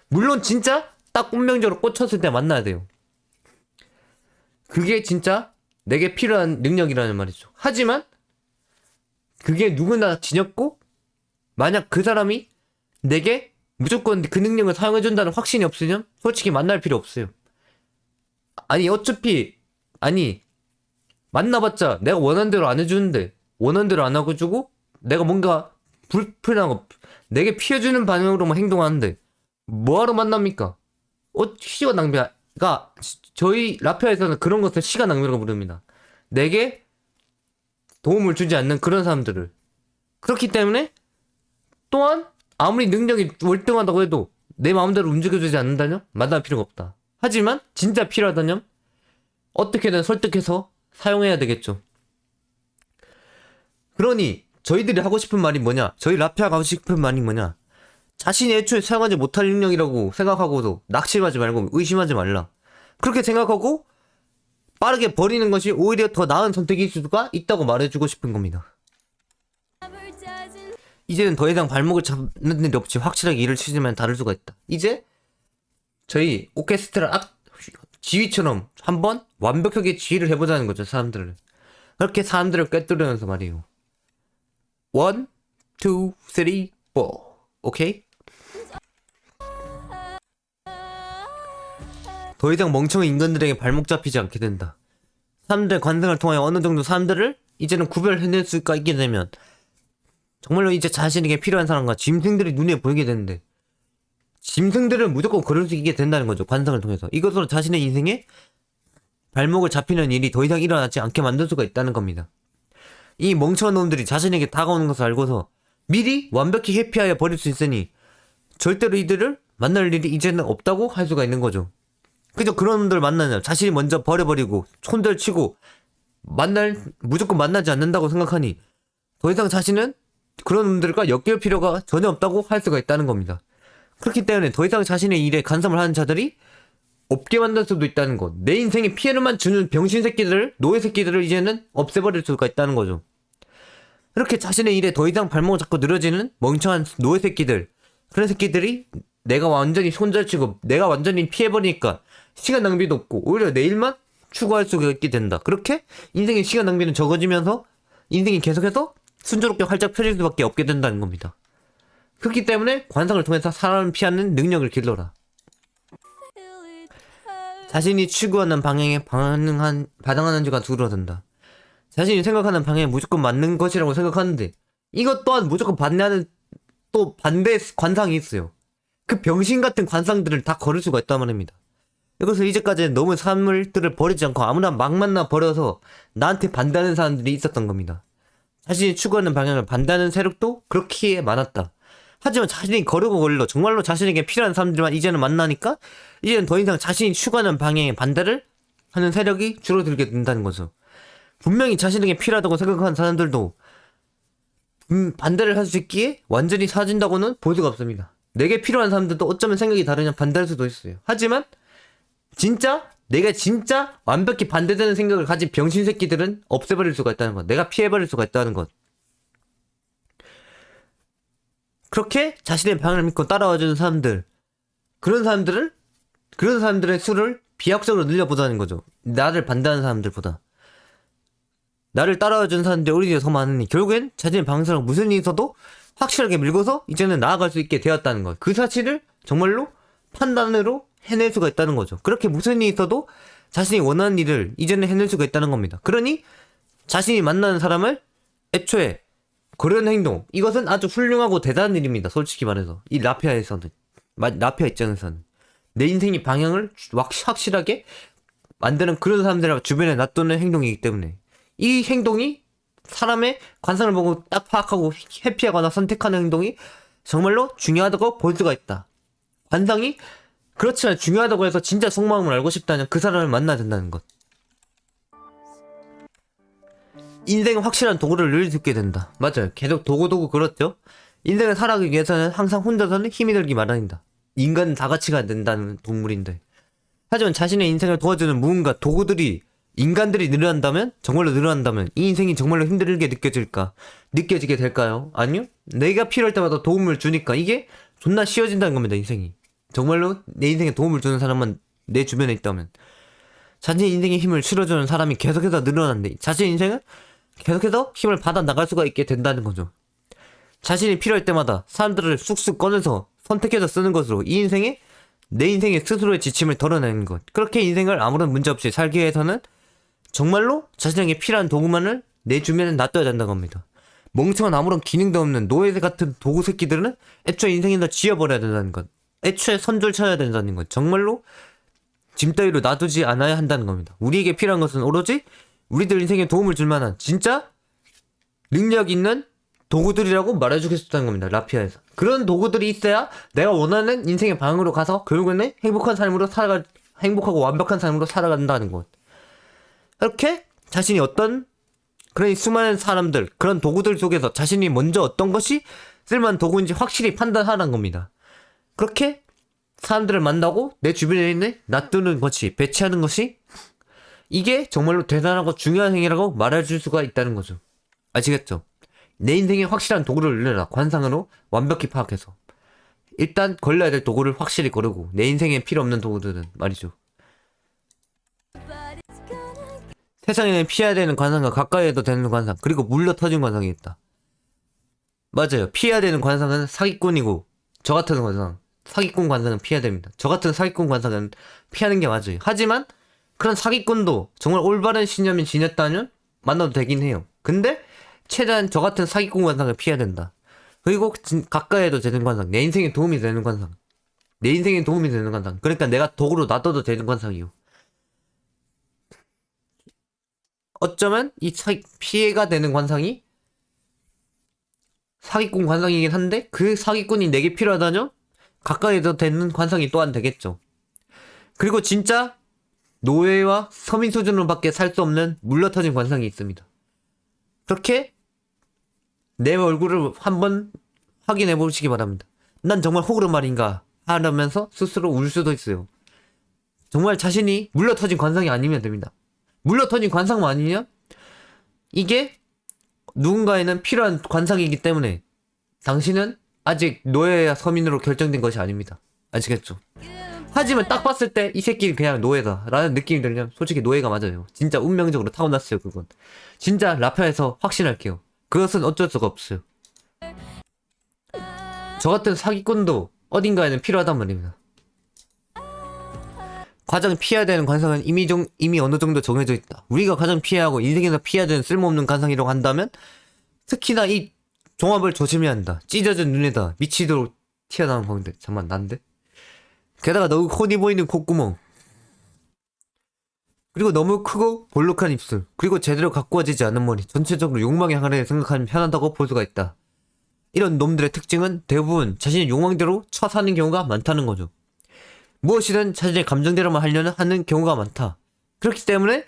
물론 진짜 딱 운명적으로 꽂혔을 때 만나야 돼요. 그게 진짜 내게 필요한 능력이라는 말이죠. 하지만 그게 누구나 지녔고, 만약 그 사람이 내게 무조건 그 능력을 사용해준다는 확신이 없으면 솔직히 만날 필요 없어요. 아니 어차피 만나봤자 내가 원하는 대로 안 해주는데, 원하는 대로 안 하고 주고 내가 뭔가 불편한 거 내게 피해주는 방향으로만 행동하는데 뭐하러 만납니까? 시간 낭비가, 저희 라피아에서는 그런 것을 시간 낭비라고 부릅니다. 내게 도움을 주지 않는 그런 사람들을. 그렇기 때문에 또한 아무리 능력이 월등하다고 해도 내 마음대로 움직여주지 않는다면 만날 필요가 없다. 하지만 진짜 필요하다면 어떻게든 설득해서 사용해야 되겠죠. 그러니 저희들이 하고 싶은 말이 뭐냐, 저희 라피아가 하고 싶은 말이 뭐냐, 자신이 애초에 사용하지 못할 능력이라고 생각하고도 낙심하지 말고 의심하지 말라. 그렇게 생각하고 빠르게 버리는 것이 오히려 더 나은 선택일 수가 있다고 말해주고 싶은 겁니다. 이제는 더 이상 발목을 잡는 일이 없이 확실하게 일을 치지만 다를 수가 있다. 이제 저희 오케스트라 지휘처럼 한번 완벽하게 지휘를 해보자는 거죠. 사람들을. 그렇게 사람들을 꿰뚫으면서 말이에요. 1, 2, 3, 4 오케이? 더 이상 멍청한 인간들에게 발목 잡히지 않게 된다. 사람들의 관상을 통하여 어느 정도 사람들을 이제는 구별해낼 수가 있게 되면 정말로 이제 자신에게 필요한 사람과 짐승들이 눈에 보이게 되는데, 짐승들은 무조건 그럴 수 있게 된다는 거죠. 관상을 통해서. 이것으로 자신의 인생에 발목을 잡히는 일이 더 이상 일어나지 않게 만들 수가 있다는 겁니다. 이 멍청한 놈들이 자신에게 다가오는 것을 알고서 미리 완벽히 회피하여 버릴 수 있으니 절대로 이들을 만날 일이 이제는 없다고 할 수가 있는 거죠. 그저 그런 놈들 만나냐, 자신이 먼저 버려버리고 손절치고 무조건 만나지 않는다고 생각하니 더 이상 자신은 그런 놈들과 엮일 필요가 전혀 없다고 할 수가 있다는 겁니다. 그렇기 때문에 더 이상 자신의 일에 간섭을 하는 자들이 없게 만들 수도 있다는 것. 내 인생에 피해를만 주는 병신 새끼들을, 노예 새끼들을 이제는 없애버릴 수가 있다는 거죠. 이렇게 자신의 일에 더 이상 발목을 잡고 늘어지는 멍청한 노예 새끼들, 그런 새끼들이 내가 완전히 손절치고 내가 완전히 피해버리니까 시간 낭비도 없고 오히려 내 일만 추구할 수가 있게 된다. 그렇게 인생의 시간 낭비는 적어지면서 인생이 계속해서 순조롭게 활짝 펴질 수밖에 없게 된다는 겁니다. 그렇기 때문에 관상을 통해서 사람을 피하는 능력을 길러라. 자신이 추구하는 방향에 반응하는 자가 줄어든다. 자신이 생각하는 방향이 무조건 맞는 것이라고 생각하는데 이것 또한 무조건 반대하는 또 반대 관상이 있어요. 그 병신 같은 관상들을 다 거를 수가 있단 말입니다. 이것을 이제까지는 너무 사물들을 버리지 않고 아무나 막 만나 버려서 나한테 반대하는 사람들이 있었던 겁니다. 자신이 추구하는 방향을 반대하는 세력도 그렇게 많았다. 하지만 자신이 거르고 걸러 정말로 자신에게 필요한 사람들만 이제는 만나니까 이제는 더 이상 자신이 추구하는 방향에 반대를 하는 세력이 줄어들게 된다는 거죠. 분명히 자신에게 필요하다고 생각하는 사람들도 반대를 할 수 있기에 완전히 사라진다고는 볼 수가 없습니다. 내게 필요한 사람들도 어쩌면 생각이 다르냐 반대할 수도 있어요. 하지만 진짜 내가 진짜 완벽히 반대되는 생각을 가진 병신 새끼들은 없애버릴 수가 있다는 것. 내가 피해버릴 수가 있다는 것. 그렇게 자신의 방향을 믿고 따라와주는 사람들, 그런 사람들의 수를 비약적으로 늘려보자는 거죠. 나를 반대하는 사람들보다. 나를 따라와주는 사람들이 오히려 더 많으니 결국엔 자신의 방향상 무슨 일이 있어도 확실하게 밀고서 이제는 나아갈 수 있게 되었다는 것. 그 사실을 정말로 판단으로 해낼 수가 있다는 거죠. 그렇게 무슨 일이 있어도 자신이 원하는 일을 이제는 해낼 수가 있다는 겁니다. 그러니 자신이 만나는 사람을 애초에 그런 행동, 이것은 아주 훌륭하고 대단한 일입니다. 솔직히 말해서 이 라피아에서는, 라피아 입장에서는 내 인생의 방향을 확실하게 만드는 그런 사람들을 주변에 놔두는 행동이기 때문에 이 행동이 사람의 관상을 보고 딱 파악하고 회피하거나 선택하는 행동이 정말로 중요하다고 볼 수가 있다. 관상이 그렇지만 중요하다고 해서 진짜 속마음을 알고 싶다면 그 사람을 만나야 된다는 것. 인생은 확실한 도구를 늘 듣게 된다. 맞아요. 계속 도구 그렇죠. 인생을 살아가기 위해서는 항상 혼자서는 힘이 들기 마련이다. 인간은 다 같이 가야 된다는 동물인데. 하지만 자신의 인생을 도와주는 무언가 도구들이 인간들이 늘어난다면 정말로 늘어난다면 이 인생이 정말로 힘들게 느껴지게 될까요? 아니요. 내가 필요할 때마다 도움을 주니까 이게 존나 쉬워진다는 겁니다. 인생이 정말로 내 인생에 도움을 주는 사람만 내 주변에 있다면 자신의 인생의 힘을 실어주는 사람이 계속해서 늘어난데 자신의 인생은 계속해서 힘을 받아 나갈 수가 있게 된다는 거죠. 자신이 필요할 때마다 사람들을 쑥쑥 꺼내서 선택해서 쓰는 것으로 이 인생에 내 인생의 스스로의 지침을 덜어내는 것. 그렇게 인생을 아무런 문제 없이 살기 위해서는 정말로 자신에게 필요한 도구만을 내 주변에 놔둬야 된다는 겁니다. 멍청한 아무런 기능도 없는 노예 같은 도구 새끼들은 애초에 인생에다 지워버려야 된다는 것. 애초에 선줄 쳐야 된다는 것. 정말로 짐 따위로 놔두지 않아야 한다는 겁니다. 우리에게 필요한 것은 오로지 우리들 인생에 도움을 줄 만한 진짜 능력 있는 도구들이라고 말해주겠다는 겁니다. 라피아에서. 그런 도구들이 있어야 내가 원하는 인생의 방향으로 가서 결국에는 행복하고 완벽한 삶으로 살아간다는 것. 이렇게 자신이 어떤 그런 수많은 사람들, 그런 도구들 속에서 자신이 먼저 어떤 것이 쓸만한 도구인지 확실히 판단하라는 겁니다. 그렇게 사람들을 만나고 내 주변에 있는 놔두는 것이, 배치하는 것이 이게 정말로 대단하고 중요한 행위라고 말해줄 수가 있다는 거죠. 아시겠죠? 내 인생에 확실한 도구를 늘려라. 관상으로 완벽히 파악해서. 일단 걸려야 될 도구를 확실히 거르고 내 인생에 필요 없는 도구들은 말이죠. 세상에는 피해야 되는 관상과 가까이 해도 되는 관상, 그리고 물러 터진 관상이 있다. 맞아요. 피해야 되는 관상은 사기꾼이고 저 같은 관상, 사기꾼 관상은 피해야 됩니다. 저 같은 사기꾼 관상은 피하는 게 맞아요. 하지만 그런 사기꾼도 정말 올바른 신념이 지녔다면 만나도 되긴 해요. 근데 최대한 저 같은 사기꾼 관상을 피해야 된다. 그리고 가까이 해도 되는 관상, 내 인생에 도움이 되는 관상, 내 인생에 도움이 되는 관상, 그러니까 내가 도구로 놔둬도 되는 관상이요. 어쩌면 이 피해가 되는 관상이 사기꾼 관상이긴 한데 그 사기꾼이 내게 필요하다면 가까이 해도 되는 관상이 또한 되겠죠. 그리고 진짜 노예와 서민 수준으로밖에 살 수 없는 물러터진 관상이 있습니다. 그렇게 내 얼굴을 한번 확인해 보시기 바랍니다. 난 정말 호구로 말인가 하면서 스스로 울 수도 있어요. 정말 자신이 물러터진 관상이 아니면 됩니다. 물러터진 관상만 아니냐? 이게 누군가에는 필요한 관상이기 때문에 당신은 아직 노예야 서민으로 결정된 것이 아닙니다. 아시겠죠? 하지만 딱 봤을 때 이 새끼는 그냥 노예다 라는 느낌이 들면 솔직히 노예가 맞아요. 진짜 운명적으로 타고났어요. 그건 진짜 라피아에서 확신할게요. 그것은 어쩔 수가 없어요. 저 같은 사기꾼도 어딘가에는 필요하단 말입니다. 가장 피해야 되는 관상은 이미 어느 정도 정해져 있다. 우리가 가장 피해야 하고 인생에서 피해야 되는 쓸모없는 관상이라고 한다면 특히나 이 종합을 조심해야 한다. 찢어진 눈에다 미치도록 튀어나온 광대. 잠만 난데? 게다가 너무 훤히 보이는 콧구멍. 그리고 너무 크고 볼록한 입술. 그리고 제대로 가꾸어지지 않은 머리. 전체적으로 욕망의 항아리를 생각하면 편하다고 볼 수가 있다. 이런 놈들의 특징은 대부분 자신의 욕망대로 처사는 경우가 많다는 거죠. 무엇이든 자신의 감정대로만 하려는 하는 경우가 많다. 그렇기 때문에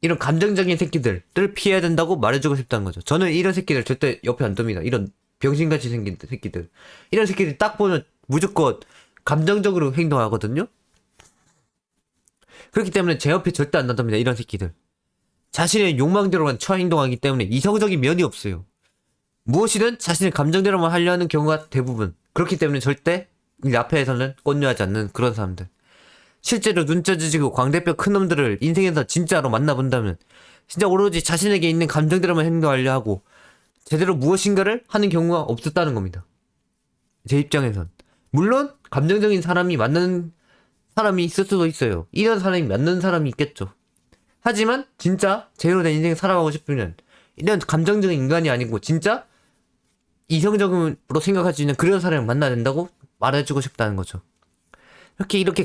이런 감정적인 새끼들을 피해야 된다고 말해주고 싶다는 거죠. 저는 이런 새끼들 절대 옆에 안 둡니다. 이런 병신같이 생긴 새끼들. 이런 새끼들 딱 보면 무조건 감정적으로 행동하거든요. 그렇기 때문에 제 옆에 절대 안 놔둡니다. 이런 새끼들. 자신의 욕망대로만 처 행동하기 때문에 이성적인 면이 없어요. 무엇이든 자신의 감정대로만 하려 하는 경우가 대부분. 그렇기 때문에 절대 이 앞에서는 권유하지 않는 그런 사람들. 실제로 눈짜 지지고 광대뼈 큰 놈들을 인생에서 진짜로 만나본다면 진짜 오로지 자신에게 있는 감정대로만 행동하려 하고 제대로 무엇인가를 하는 경우가 없었다는 겁니다. 제 입장에선. 물론 감정적인 사람이 맞는 사람이 있을 수도 있어요. 이런 사람이 맞는 사람이 있겠죠. 하지만 진짜 제대로 된 인생을 살아가고 싶으면 이런 감정적인 인간이 아니고 진짜 이성적으로 생각할 수 있는 그런 사람을 만나야 된다고 말해주고 싶다는 거죠. 이렇게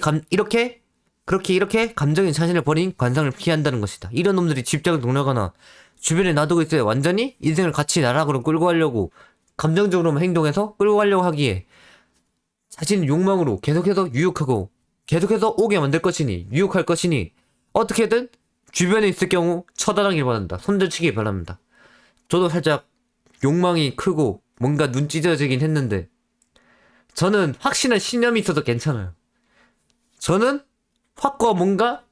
감정인 자신을 버린 관상을 피한다는 것이다. 이런 놈들이 집착을 동하거나 주변에 놔두고 있어야 완전히 인생을 같이 나락으로 끌고 가려고 감정적으로만 행동해서 끌고 가려고 하기에 자신의 욕망으로 계속해서 유혹하고 계속해서 오게 만들 것이니 유혹할 것이니 어떻게든 주변에 있을 경우 처단하길 바란다. 손절치길 바랍니다. 저도 살짝 욕망이 크고 뭔가 눈 찢어지긴 했는데 저는 확신한 신념이 있어서 괜찮아요. 저는 확고한 뭔가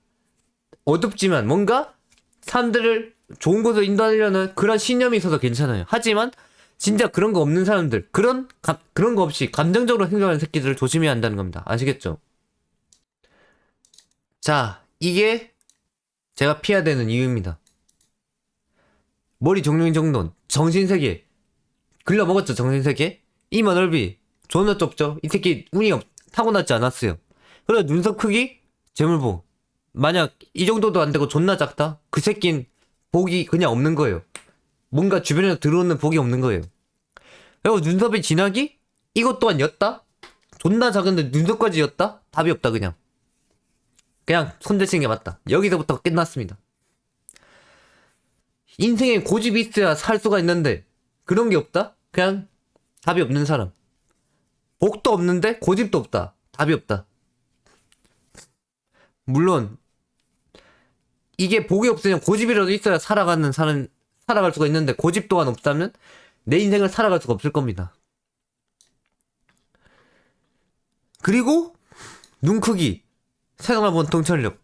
어둡지만 뭔가 사람들을 좋은 곳으로 인도하려는 그런 신념이 있어서 괜찮아요. 하지만 진짜 그런 거 없는 사람들, 그런 거 없이 감정적으로 행동하는 새끼들을 조심해야 한다는 겁니다. 아시겠죠? 자, 이게 제가 피해야 되는 이유입니다. 머리 종류인 정돈, 정신세계. 글러먹었죠, 정신세계? 이마 넓이, 존나 좁죠? 이 새끼 운이 타고났지 않았어요. 그리고 눈썹 크기, 재물보. 만약 이 정도도 안 되고 존나 작다? 그 새끼는 복이 그냥 없는 거예요. 뭔가 주변에서 들어오는 복이 없는 거예요. 그리고 눈썹이 진하기? 이것 또한 였다? 존나 작은데 눈썹까지 였다? 답이 없다 그냥. 그냥 손대치는 게 맞다. 여기서부터 끝났습니다. 인생에 고집이 있어야 살 수가 있는데 그런 게 없다? 그냥 답이 없는 사람. 복도 없는데 고집도 없다. 답이 없다. 물론 이게 복이 없으면 고집이라도 있어야 살아갈 수가 있는데 고집 또한 없다면 내 인생을 살아갈 수가 없을 겁니다. 그리고 눈 크기, 세상을 본 통찰력.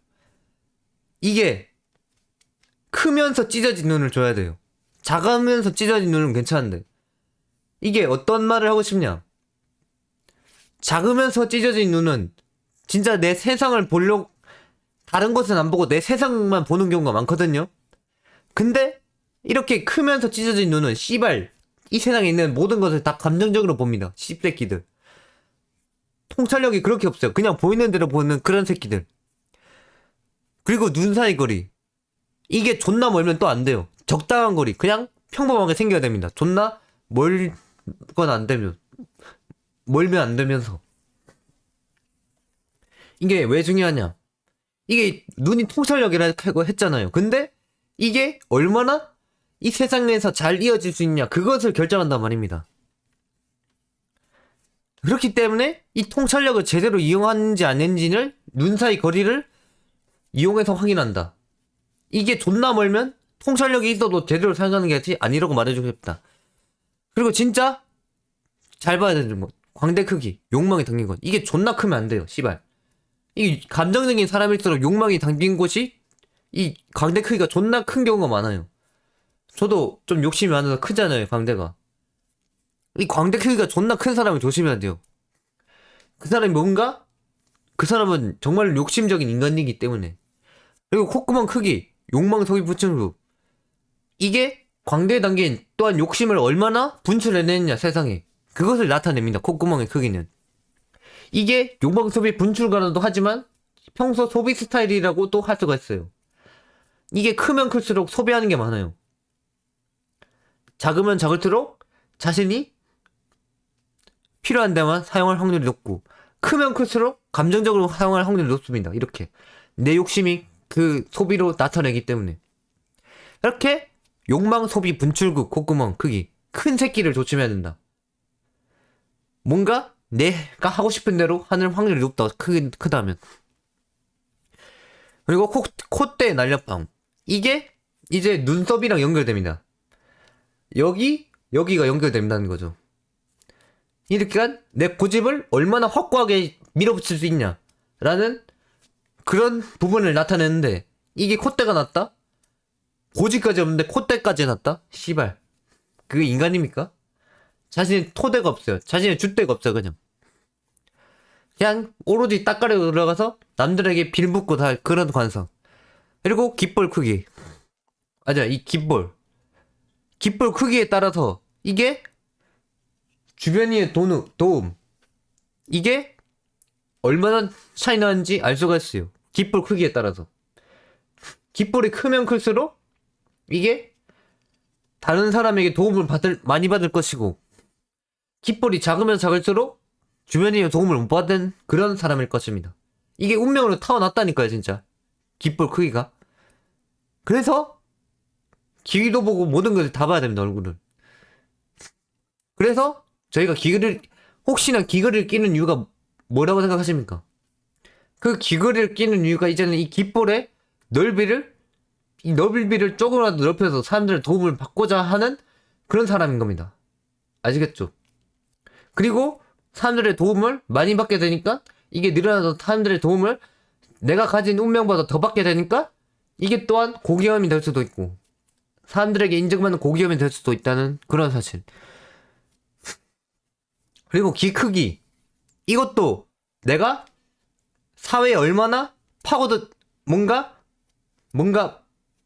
이게 크면서 찢어진 눈을 줘야 돼요. 작으면서 찢어진 눈은 괜찮은데 이게 어떤 말을 하고 싶냐. 작으면서 찢어진 눈은 진짜 내 세상을 보려고 다른 것은 안 보고 내 세상만 보는 경우가 많거든요. 근데 이렇게 크면서 찢어진 눈은 씨발 이 세상에 있는 모든 것을 다 감정적으로 봅니다. 씹새끼들. 통찰력이 그렇게 없어요. 그냥 보이는 대로 보는 그런 새끼들. 그리고 눈 사이 거리. 이게 존나 멀면 또 안 돼요. 적당한 거리. 그냥 평범하게 생겨야 됩니다. 존나 멀건 안 되면. 멀면 안 되면서. 이게 왜 중요하냐. 이게 눈이 통찰력이라고 했잖아요. 근데 이게 얼마나 이 세상에서 잘 이어질 수 있냐. 그것을 결정한단 말입니다. 그렇기 때문에 이 통찰력을 제대로 이용하는지 아닌지를 눈 사이 거리를 이용해서 확인한다. 이게 존나 멀면 통찰력이 있어도 제대로 생각하는 게 아니라고 말해주고 싶다. 그리고 진짜 잘 봐야 되는 것. 광대 크기, 욕망이 담긴 것. 이게 존나 크면 안 돼요. 씨발. 이 감정적인 사람일수록 욕망이 담긴 곳이 이 광대 크기가 존나 큰 경우가 많아요. 저도 좀 욕심이 많아서 크잖아요, 광대가. 이 광대 크기가 존나 큰 사람을 조심해야 돼요. 그 사람이 뭔가? 그 사람은 정말 욕심적인 인간이기 때문에. 그리고 콧구멍 크기, 욕망 소비 부출루. 이게 광대에 담긴 또한 욕심을 얼마나 분출해내느냐, 세상에. 그것을 나타냅니다, 콧구멍의 크기는. 이게 욕망 소비 분출가라도 하지만 평소 소비 스타일이라고 또 할 수가 있어요. 이게 크면 클수록 소비하는 게 많아요. 작으면 작을수록 자신이 필요한 데만 사용할 확률이 높고, 크면 클수록 감정적으로 사용할 확률이 높습니다. 이렇게 내 욕심이 그 소비로 나타내기 때문에. 이렇게 욕망, 소비, 분출구, 콧구멍, 크기, 큰 새끼를 조심해야 된다. 뭔가 내가 하고 싶은 대로 하는 확률이 높다. 크다면. 그리고 콧대 날렵함. 이게 이제 눈썹이랑 연결됩니다. 여기가 연결된다는 거죠. 이렇게 내 고집을 얼마나 확고하게 밀어붙일 수 있냐 라는 그런 부분을 나타내는데, 이게 콧대가 났다? 고집까지 없는데 콧대까지 났다? 씨발, 그게 인간입니까? 자신의 토대가 없어요. 자신의 줏대가 없어요. 그냥 오로지 따까리 들어가서 남들에게 빌붙고 다 그런 관성. 그리고 귓볼 크기. 맞아, 이 귓볼 크기에 따라서 이게 주변인의 도움, 이게 얼마나 차이 나는지 알 수가 있어요. 귓볼 크기에 따라서. 귓볼이 크면 클수록 이게 다른 사람에게 도움을 많이 받을 것이고, 귓볼이 작으면 작을수록 주변인의 도움을 못 받은 그런 사람일 것입니다. 이게 운명으로 타고났다니까요, 진짜. 귓볼 크기가. 그래서 귀도 보고 모든 것을 다 봐야 됩니다, 얼굴을. 그래서 저희가 혹시나 귀걸이를 끼는 이유가 뭐라고 생각하십니까? 그 귀걸이를 끼는 이유가 이제는 이 귓볼의 넓이를 조금이라도 넓혀서 사람들의 도움을 받고자 하는 그런 사람인 겁니다. 아시겠죠? 그리고 사람들의 도움을 많이 받게 되니까, 이게 늘어나서 사람들의 도움을 내가 가진 운명보다 더 받게 되니까, 이게 또한 고기염이 될 수도 있고, 사람들에게 인정받는 고기염이 될 수도 있다는 그런 사실. 그리고 귀 크기. 이것도 내가 사회에 얼마나 파고든 뭔가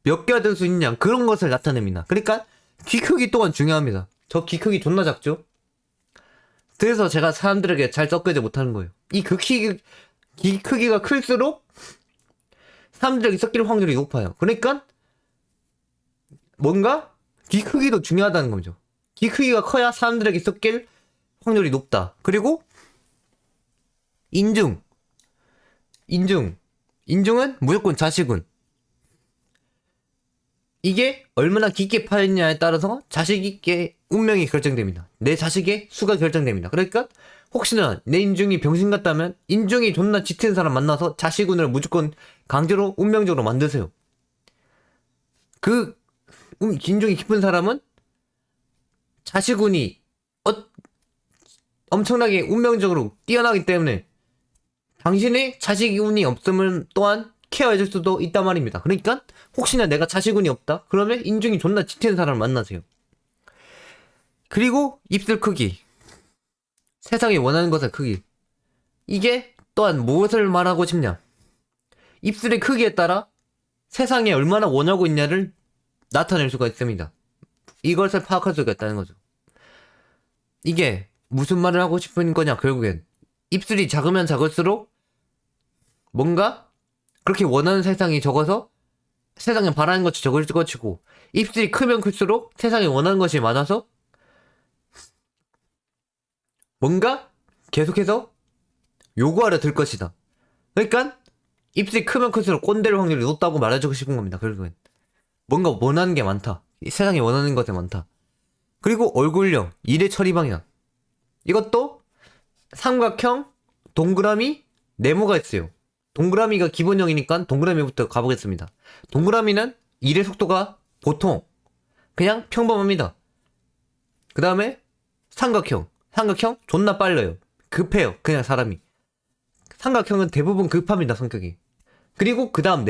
몇 개가 될 수 있냐, 그런 것을 나타냅니다. 그러니까 귀 크기 또한 중요합니다. 저 귀 크기 존나 작죠? 그래서 제가 사람들에게 잘 섞이지 못하는 거예요. 귀 크기가 클수록 사람들에게 섞일 확률이 높아요. 그러니까 뭔가 귀 크기도 중요하다는 거죠. 귀 크기가 커야 사람들에게 섞일 확률이 높다. 그리고 인중은 무조건 자식운. 이게 얼마나 깊게 파였냐에 따라서 자식의 운명이 결정됩니다. 내 자식의 수가 결정됩니다. 그러니까 혹시나 내 인중이 병신 같다면 인중이 존나 짙은 사람 만나서 자식운을 무조건 강제로 운명적으로 만드세요. 인중이 깊은 사람은 자식운이 엄청나게 운명적으로 뛰어나기 때문에 당신의 자식운이 없으면 또한 케어해줄 수도 있단 말입니다. 그러니까 혹시나 내가 자식운이 없다? 그러면 인중이 존나 짙은 사람을 만나세요. 그리고 입술 크기. 세상이 원하는 것의 크기. 이게 또한 무엇을 말하고 싶냐? 입술의 크기에 따라 세상에 얼마나 원하고 있냐를 나타낼 수가 있습니다. 이것을 파악할 수가 있다는 거죠. 이게 무슨 말을 하고 싶은 거냐, 결국엔. 입술이 작으면 작을수록 뭔가 그렇게 원하는 세상이 적어서 세상에 바라는 것이 적을 것이고, 입술이 크면 클수록 세상에 원하는 것이 많아서 뭔가 계속해서 요구하려 들 것이다. 그러니까 입술이 크면 클수록 꼰대일 확률이 높다고 말해주고 싶은 겁니다. 결국엔 뭔가 원하는 게 많다. 세상에 원하는 것이 많다. 그리고 얼굴형, 일의 처리 방향. 이것도 삼각형, 동그라미, 네모가 있어요. 동그라미가 기본형이니까 동그라미부터 가보겠습니다. 동그라미는 일의 속도가 보통 그냥 평범합니다. 그 다음에 삼각형 존나 빨라요. 급해요. 그냥 사람이. 삼각형은 대부분 급합니다, 성격이. 그리고 그 다음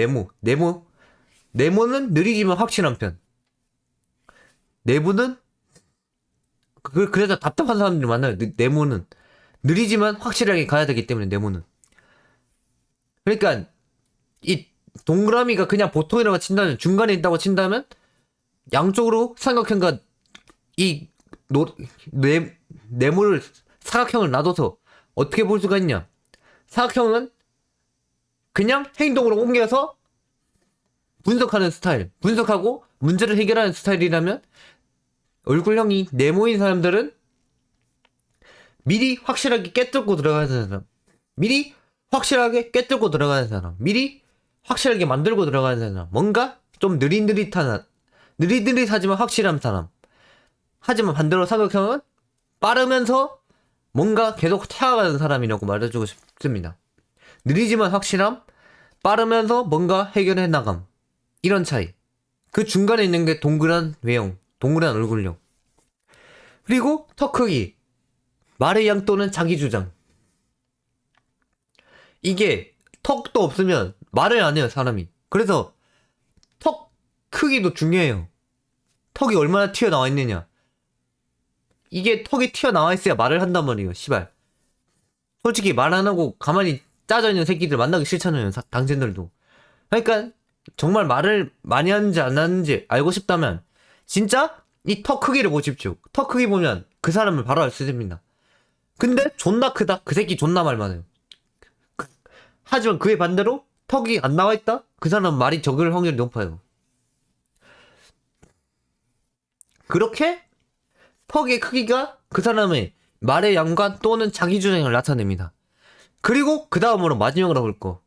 네모는 느리지만 확실한 편. 네모는 그래서 답답한 사람들이 많아요. 네모는 느리지만 확실하게 가야 되기 때문에. 네모는. 그러니까 이 동그라미가 그냥 보통이라고 친다면, 중간에 있다고 친다면, 양쪽으로 삼각형과 네모를 사각형을 놔둬서 어떻게 볼 수가 있냐? 사각형은 그냥 행동으로 옮겨서 분석하는 스타일, 분석하고 문제를 해결하는 스타일이라면 얼굴형이 네모인 사람들은 미리 확실하게 깨뚫고 들어가는 사람, 미리 확실하게 깨뚫고 들어가는 사람, 미리 확실하게 만들고 들어가는 사람, 뭔가 좀 느릿느릿하지만 확실한 사람. 하지만 반대로 사극형은 빠르면서 뭔가 계속 차가가는 사람이라고 말해주고 싶습니다. 느리지만 확실함, 빠르면서 뭔가 해결해 나감. 이런 차이. 그 중간에 있는 게 동그란 외형, 동그란 얼굴형. 그리고 턱 크기. 말의 양 또는 자기 주장. 이게 턱도 없으면 말을 안 해요, 사람이. 그래서 턱 크기도 중요해요. 턱이 얼마나 튀어나와 있느냐. 이게 턱이 튀어나와 있어야 말을 한단 말이에요, 시발. 솔직히 말 안 하고 가만히 짜져있는 새끼들 만나기 싫잖아요, 당신들도. 그러니까 정말 말을 많이 하는지 안 하는지 알고 싶다면 진짜 이 턱 크기를 보십시오. 턱 크기 보면 그 사람을 바로 알 수 있습니다. 근데 존나 크다? 그 새끼 존나 말 많아요. 하지만 그의 반대로 턱이 안 나와 있다? 그 사람은 말이 적을 확률이 높아요. 그렇게 턱의 크기가 그 사람의 말의 양과 또는 자기 주장을 나타냅니다. 그리고 그 다음으로 마지막으로 볼 거.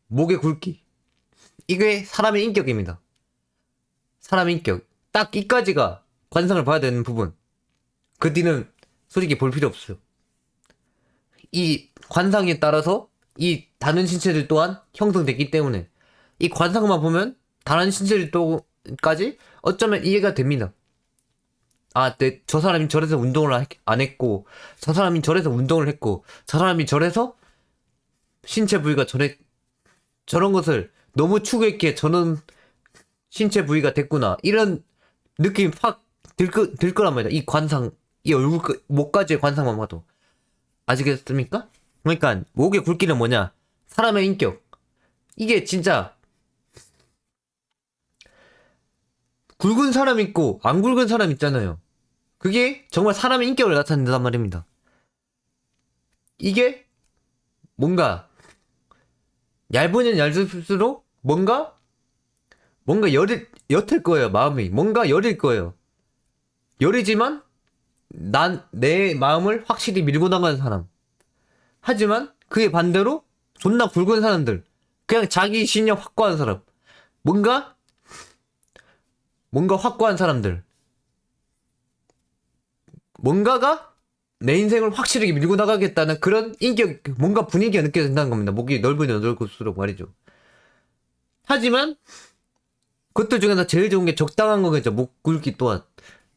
목의 굵기. 이게 사람의 인격입니다. 사람의 인격. 딱 이까지가 관상을 봐야 되는 부분. 그 뒤는 솔직히 볼 필요 없어요. 이 관상에 따라서 이 다른 신체들 또한 형성됐기 때문에 이 관상만 보면 다른 신체들 또까지 어쩌면 이해가 됩니다. 아, 저 사람이 저래서 운동을 안 했고, 저 사람이 저래서 운동을 했고, 저 사람이 저래서 신체 부위가 저런 것을 너무 추구했기에 저는 신체 부위가 됐구나. 이런 느낌이 확 들 거란 말이야. 이 관상, 이 얼굴, 목까지의 관상만 봐도. 아시겠습니까? 그러니까, 목의 굵기는 뭐냐? 사람의 인격. 이게 진짜, 굵은 사람 있고 안 굵은 사람 있잖아요. 그게 정말 사람의 인격을 나타낸단 말입니다. 이게 뭔가 얇으면 얇을수록 뭔가 옅을 거예요. 마음이 뭔가 여릴 거예요. 여리지만 내 마음을 확실히 밀고 나가는 사람. 하지만 그의 반대로 존나 굵은 사람들, 그냥 자기 신념 확고한 사람, 뭔가 확고한 사람들. 뭔가가 내 인생을 확실하게 밀고 나가겠다는 그런 인격, 뭔가 분위기가 느껴진다는 겁니다. 목이 넓으면 넓을수록 말이죠. 하지만 그것들 중에서 제일 좋은 게 적당한 거겠죠. 목 굵기 또한.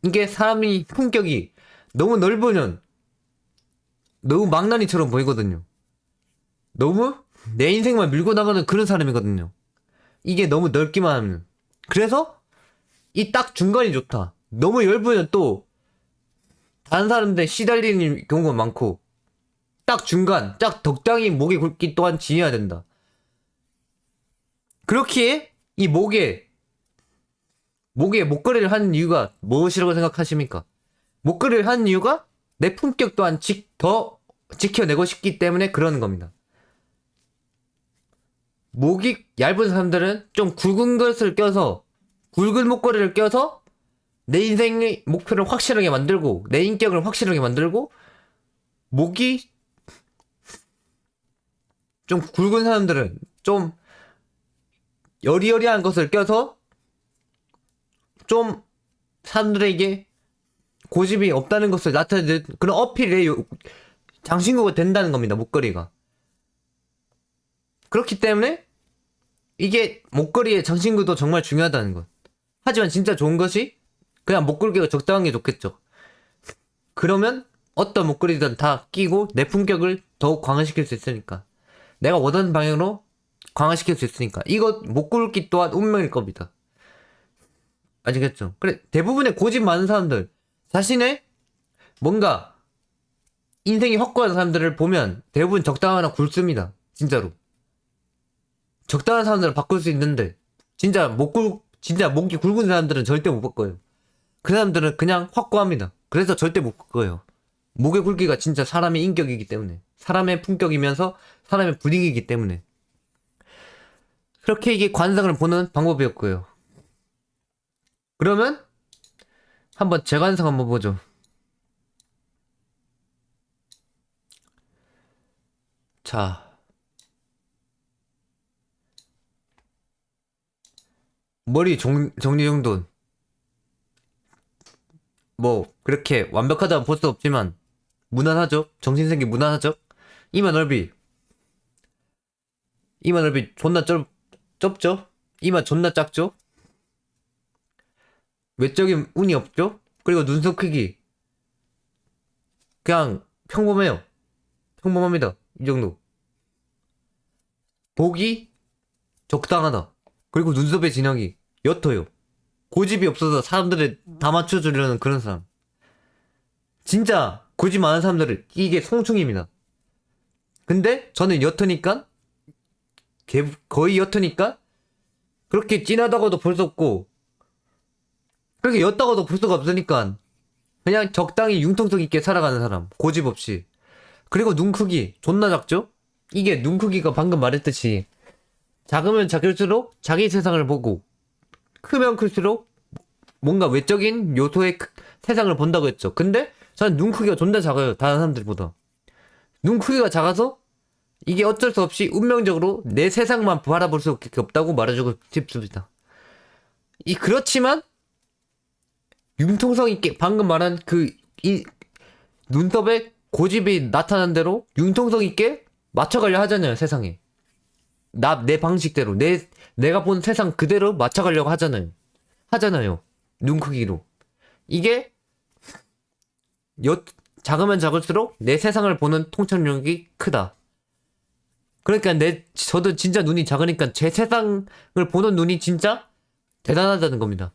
이게 사람이 품격이 너무 넓으면 너무 망나니처럼 보이거든요. 너무 내 인생만 밀고 나가는 그런 사람이거든요. 이게 너무 넓기만 하면. 그래서 이 딱 중간이 좋다. 너무 얇으면 또 다른 사람들 시달리는 경우가 많고, 딱 중간, 딱 적당히 목의 굵기 또한 지어야 된다. 그렇기에 이 목에 목걸이를 하는 이유가 무엇이라고 생각하십니까? 목걸이를 하는 이유가 내 품격 또한 더 지켜내고 싶기 때문에 그러는 겁니다. 목이 얇은 사람들은 좀 굵은 것을 껴서, 굵은 목걸이를 껴서 내 인생의 목표를 확실하게 만들고 내 인격을 확실하게 만들고, 목이 좀 굵은 사람들은 좀 여리여리한 것을 껴서 좀 사람들에게 고집이 없다는 것을 나타내는 그런 어필의 장신구가 된다는 겁니다. 목걸이가. 그렇기 때문에 이게 목걸이의 장신구도 정말 중요하다는 것. 하지만 진짜 좋은 것이 그냥 목걸이가 적당한 게 좋겠죠. 그러면 어떤 목걸이든 다 끼고 내 품격을 더욱 강화시킬 수 있으니까. 내가 원하는 방향으로 강화시킬 수 있으니까. 이거 목걸이 또한 운명일 겁니다. 아시겠죠? 그래, 대부분의 고집 많은 사람들, 자신의 뭔가 인생이 확고한 사람들을 보면 대부분 적당하나 굵습니다. 진짜로. 적당한 사람들은 바꿀 수 있는데 진짜 목이 굵은 사람들은 절대 못 바꿔요. 그 사람들은 그냥 확고합니다. 그래서 절대 못 바꿔요. 목의 굵기가 진짜 사람의 인격이기 때문에, 사람의 품격이면서 사람의 분위기이기 때문에. 그렇게 이게 관상을 보는 방법이었고요. 그러면 한번 제 관상 한번 보죠. 자, 머리 정리정돈. 뭐 그렇게 완벽하다고 볼 수 없지만 무난하죠. 정신생기 무난하죠. 이마 넓이. 이마 넓이 존나 좁죠. 이마 존나 작죠. 외적인 운이 없죠. 그리고 눈썹 크기 그냥 평범해요. 평범합니다. 이 정도. 복이 적당하다. 그리고 눈썹의 진영이 옅어요. 고집이 없어서 사람들을 다 맞춰주려는 그런 사람. 진짜 고집 많은 사람들은 이게 성충입니다. 근데 저는 옅으니까 거의 옅으니까 그렇게 진하다고도 볼 수 없고 그렇게 옅다고도 볼 수가 없으니까 그냥 적당히 융통성 있게 살아가는 사람. 고집 없이. 그리고 눈 크기 존나 작죠? 이게 눈 크기가 방금 말했듯이 작으면 작을수록 자기 세상을 보고 크면 클수록 뭔가 외적인 요소의 세상을 본다고 했죠. 근데 저는 눈 크기가 존나 작아요. 다른 사람들보다. 눈 크기가 작아서 이게 어쩔 수 없이 운명적으로 내 세상만 바라볼 수밖에 없다고 말해주고 싶습니다. 그렇지만 융통성 있게 방금 말한 이 눈썹에 고집이 나타난 대로 융통성 있게 맞춰가려 하잖아요. 세상에. 내 방식대로 내가 본 세상 그대로 맞춰가려고 하잖아요. 눈 크기로. 이게 작으면 작을수록 내 세상을 보는 통찰력이 크다. 그러니까 저도 진짜 눈이 작으니까 제 세상을 보는 눈이 진짜 대단하다는 겁니다.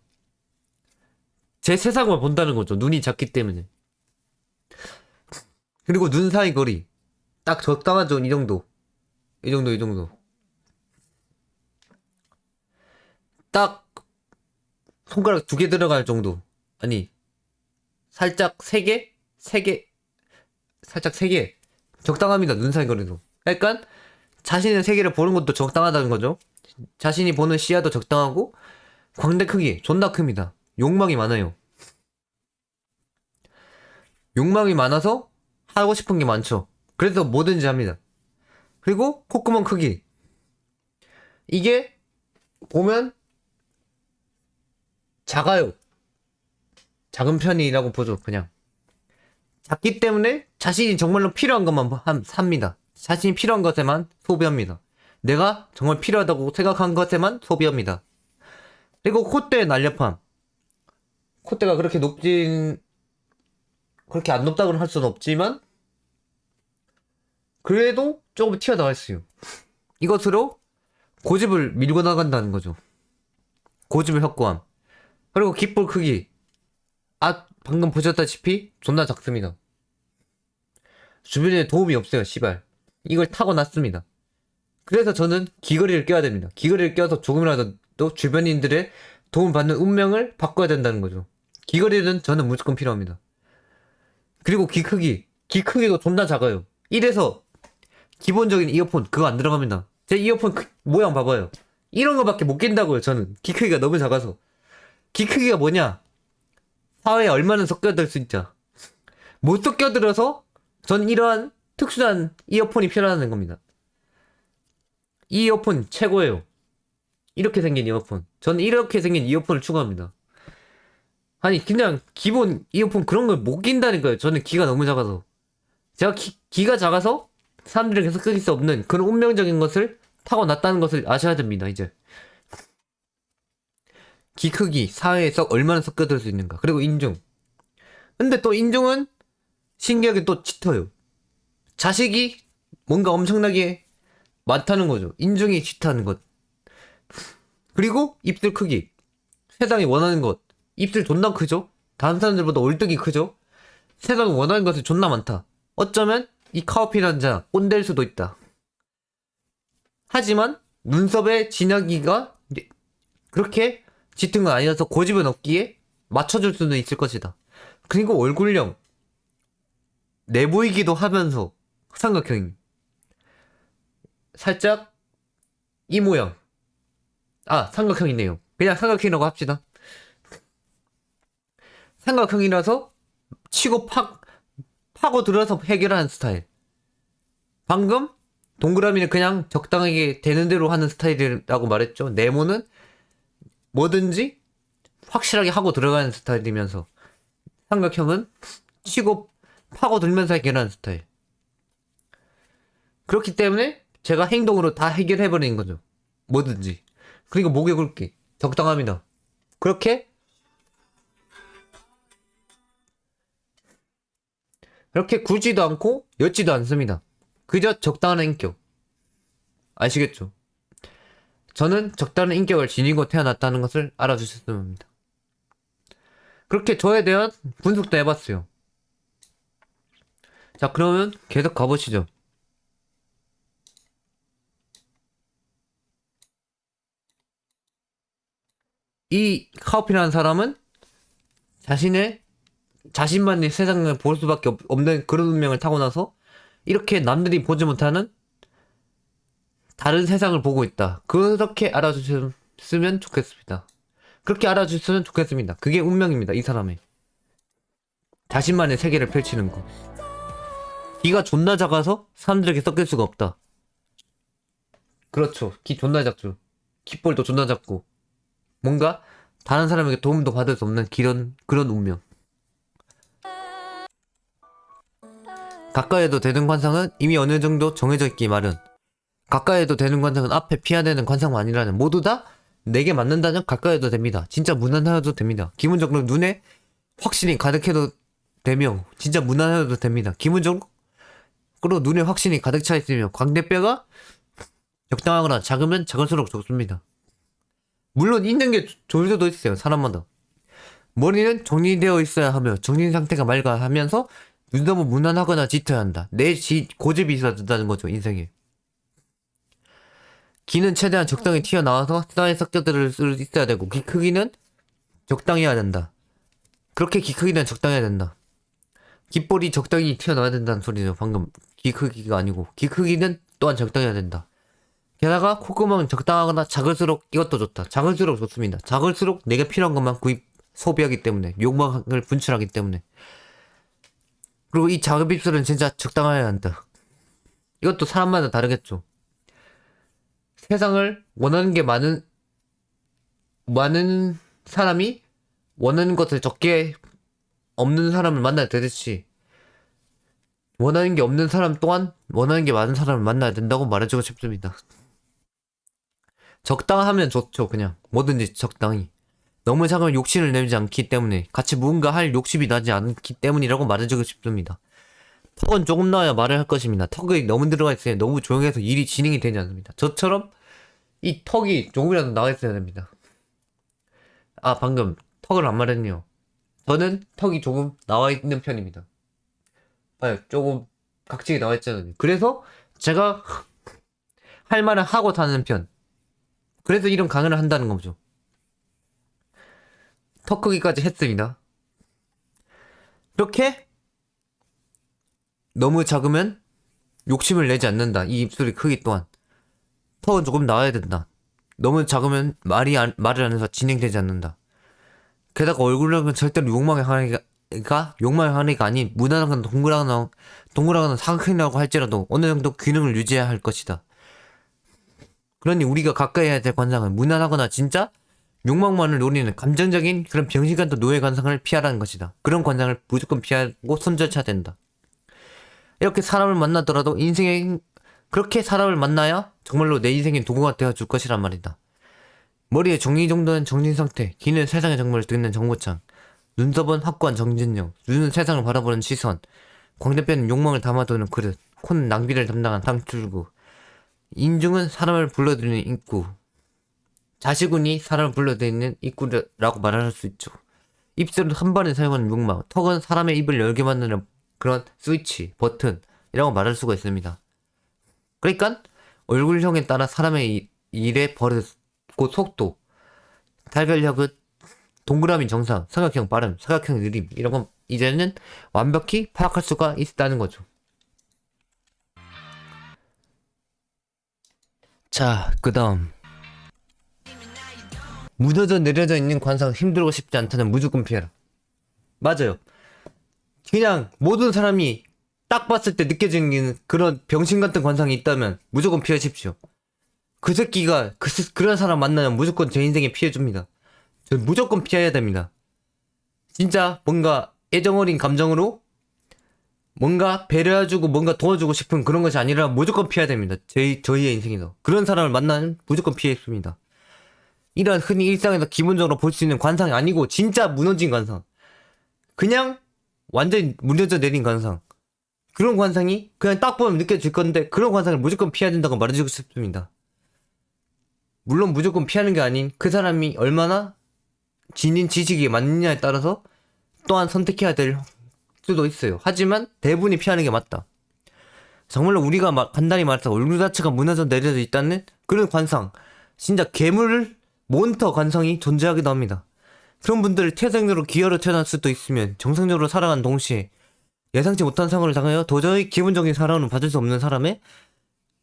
제 세상을 본다는 거죠. 눈이 작기 때문에. 그리고 눈 사이 거리. 딱 적당하죠. 이 정도. 이 정도. 딱 손가락 2개 들어갈 정도. 아니 살짝 3개? 살짝 3개. 적당합니다. 눈 사이 거리도. 약간 자신의 세계를 보는 것도 적당하다는 거죠. 자신이 보는 시야도 적당하고 광대 크기 존나 큽니다. 욕망이 많아요. 욕망이 많아서 하고 싶은 게 많죠. 그래서 뭐든지 합니다. 그리고 콧구멍 크기. 이게 보면 작아요. 작은 편이라고 보죠. 그냥 작기 때문에 자신이 정말로 필요한 것만 삽니다. 자신이 필요한 것에만 소비합니다. 내가 정말 필요하다고 생각한 것에만 소비합니다. 그리고 콧대의 날렵함. 콧대가 그렇게 안 높다고는 할 수는 없지만 그래도 조금 튀어나와 있어요. 이것으로 고집을 밀고 나간다는 거죠. 고집을 확고함. 그리고 귓볼 크기. 방금 보셨다시피 존나 작습니다. 주변에 도움이 없어요. 씨발. 이걸 타고났습니다. 그래서 저는 귀걸이를 껴야 됩니다. 귀걸이를 껴서 조금이라도 주변인들의 도움받는 운명을 바꿔야 된다는 거죠. 귀걸이는 저는 무조건 필요합니다. 그리고 귀 크기도 존나 작아요. 이래서 기본적인 이어폰 그거 안 들어갑니다. 제 이어폰 모양 봐봐요. 이런 거밖에 못 낀다고요. 저는 귀 크기가 너무 작아서. 귀 크기가 뭐냐? 사회에 얼마나 섞여들 수 있자. 못 섞여들어서 전 이러한 특수한 이어폰이 필요하다는 겁니다. 이 이어폰 최고예요. 이렇게 생긴 이어폰. 저는 이렇게 생긴 이어폰을 추구합니다. 아니 그냥 기본 이어폰 그런 걸 못 낀다니까요. 저는 귀가 너무 작아서. 제가 귀가 작아서 사람들이 계속 끌 수 없는 그런 운명적인 것을 타고났다는 것을 아셔야 됩니다. 이제 귀 크기 사회에서 얼마나 섞여들 수 있는가. 그리고 인중. 근데 또 인중은 신기하게 또 짙어요. 자식이 뭔가 엄청나게 많다는 거죠. 인중이 짙다는 것. 그리고 입술 크기. 세상이 원하는 것. 입술 존나 크죠? 다른 사람들보다 올등이 크죠? 세상이 원하는 것이 존나 많다. 어쩌면 이 카오피라는 자 꼰대일 수도 있다. 하지만 눈썹의 진하기가 그렇게 짙은 건 아니어서 고집은 없기에 맞춰줄 수는 있을 것이다. 그리고 얼굴형. 내보이기도 하면서 삼각형이. 살짝 이 모양. 삼각형이네요. 그냥 삼각형이라고 합시다. 삼각형이라서 치고 파고 들어서 해결하는 스타일. 방금 동그라미는 그냥 적당하게 되는 대로 하는 스타일이라고 말했죠. 네모는 뭐든지 확실하게 하고 들어가는 스타일이면서 삼각형은 치고 파고 들면서 해결하는 스타일. 그렇기 때문에 제가 행동으로 다 해결해버리는 거죠. 뭐든지. 그리고 목에 굵기. 적당합니다. 그렇게 굵지도 않고 옅지도 않습니다. 그저 적당한 인격. 아시겠죠? 저는 적당한 인격을 지니고 태어났다는 것을 알아주셨으면 합니다. 그렇게 저에 대한 분석도 해봤어요. 자, 그러면 계속 가보시죠. 이 카오피라는 사람은 자신만의 세상을 볼 수밖에 없는 그런 운명을 타고 나서 이렇게 남들이 보지 못하는 다른 세상을 보고 있다. 그렇게 알아주셨으면 좋겠습니다. 그렇게 알아주셨으면 좋겠습니다. 그게 운명입니다. 이 사람의. 자신만의 세계를 펼치는 거. 귀가 존나 작아서 사람들에게 섞일 수가 없다. 그렇죠. 귀 존나 작죠. 귓볼도 존나 작고. 뭔가 다른 사람에게 도움도 받을 수 없는 그런 운명. 가까이 해도 되는 관상은 이미 어느 정도 정해져 있기 마련. 가까이 해도 되는 관상은 앞에 피해야 되는 관상만 아니라는, 모두 다 내게 맞는다면 가까이 해도 됩니다. 진짜 무난해도 됩니다. 기본적으로 눈에 확신이 가득해도 되며 진짜 무난해도 됩니다. 기본적으로 눈에 확신이 가득 차 있으며 광대뼈가 적당하거나 작으면 작을수록 좋습니다. 물론 있는 게 좋을 수도 있어요. 사람마다. 머리는 정리되어 있어야 하며 정신 상태가 맑아 하면서 너무 무난하거나 짙어야 한다. 고집이 있어야 된다는 거죠. 인생에. 귀는 최대한 적당히 튀어나와서 사이에 섞여들 수 있어야 되고, 귀 크기는 적당해야 된다. 그렇게 귀 크기는 적당해야 된다. 귓볼이 적당히 튀어나와야 된다는 소리죠. 방금 귀 크기가 아니고, 귀 크기는 또한 적당해야 된다. 게다가 콧구멍은 적당하거나 작을수록 이것도 좋다. 작을수록 좋습니다. 작을수록 내가 필요한 것만 소비하기 때문에, 욕망을 분출하기 때문에. 그리고 이 작은 입술은 진짜 적당해야 한다. 이것도 사람마다 다르겠죠. 세상을 원하는 게 많은 사람이 원하는 것을 적게 없는 사람을 만나야 되듯이, 원하는 게 없는 사람 또한 원하는 게 많은 사람을 만나야 된다고 말해주고 싶습니다. 적당하면 좋죠. 그냥 뭐든지 적당히. 너무 작으면 욕심을 내지 않기 때문에, 같이 무언가 할 욕심이 나지 않기 때문이라고 말해주고 싶습니다. 턱은 조금 나와야 말을 할 것입니다. 턱이 너무 들어가 있어야 너무 조용해서 일이 진행이 되지 않습니다. 저처럼 이 턱이 조금이라도 나와 있어야 됩니다. 방금 턱을 안 말했네요. 저는 턱이 조금 나와 있는 편입니다. 조금 각질이 나와 있잖아요. 그래서 제가 할 말을 하고 다니는 편. 그래서 이런 강연을 한다는 거죠. 턱 크기까지 했습니다. 이렇게 너무 작으면 욕심을 내지 않는다. 이 입술의 크기 또한. 턱은 조금 나와야 된다. 너무 작으면 말을 안 해서 진행되지 않는다. 게다가 얼굴은 절대로 욕망의 하나가 아닌 무난한 동그라거나 사각형이라고 할지라도 어느 정도 균형을 유지해야 할 것이다. 그러니 우리가 가까이 해야 될 관상은 무난하거나 진짜 욕망만을 노리는 감정적인 그런 병신같은 노예 관상을 피하라는 것이다. 그런 관상을 무조건 피하고 손절쳐야 된다. 이렇게 사람을 만나더라도 인생에 그렇게 사람을 만나야 정말로 내 인생의 도구가 되어줄 것이란 말이다. 머리에 정리정돈한 정신상태, 귀는 세상의 정보를 듣는 정보창, 눈썹은 확고한 정진력, 눈은 세상을 바라보는 시선, 광대뼈는 욕망을 담아두는 그릇, 코는 낭비를 담당한 탕출구, 인중은 사람을 불러들이는 입구, 자시군이 사람을 불러들이는 입구라고 말할 수 있죠. 입술은 한 번에 사용하는 욕망, 턱은 사람의 입을 열게 만드는 그런 스위치, 버튼이라고 말할 수가 있습니다. 그러니까 얼굴형에 따라 사람의 일의 버릇, 곧 속도, 달걀력은 동그라미 정상, 삼각형 빠름, 사각형 느림, 이런 건 이제는 완벽히 파악할 수가 있다는 거죠. 자, 그 다음 무너져 내려져 있는 관상 힘들고 싶지 않다면 무조건 피해라. 맞아요. 그냥 모든 사람이 딱 봤을 때 느껴지는 그런 병신 같은 관상이 있다면 무조건 피하십시오. 그 새끼가 그런 사람 만나면 무조건 제 인생에 피해줍니다. 저 무조건 피해야 됩니다. 진짜 뭔가 애정어린 감정으로 뭔가 배려해주고 뭔가 도와주고 싶은 그런 것이 아니라 무조건 피해야 됩니다. 저희의 인생에서. 그런 사람을 만나면 무조건 피했습니다. 이런 흔히 일상에서 기본적으로 볼 수 있는 관상이 아니고 진짜 무너진 관상. 그냥 완전히 무너져 내린 관상. 그런 관상이 그냥 딱 보면 느껴질 건데 그런 관상을 무조건 피해야 된다고 말해주고 싶습니다. 물론 무조건 피하는 게 아닌 그 사람이 얼마나 지닌 지식이 맞느냐에 따라서 또한 선택해야 될 수도 있어요. 하지만 대부분이 피하는 게 맞다. 정말로 우리가 간단히 말해서 얼굴 자체가 무너져 내려져 있다는 그런 관상, 진짜 괴물 몬스터 관상이 존재하기도 합니다. 그런 분들을 태생적으로 기어로 태어날 수도 있으면 정상적으로 살아간 동시에 예상치 못한 상황을 당하여 도저히 기본적인 사랑을 받을 수 없는 사람의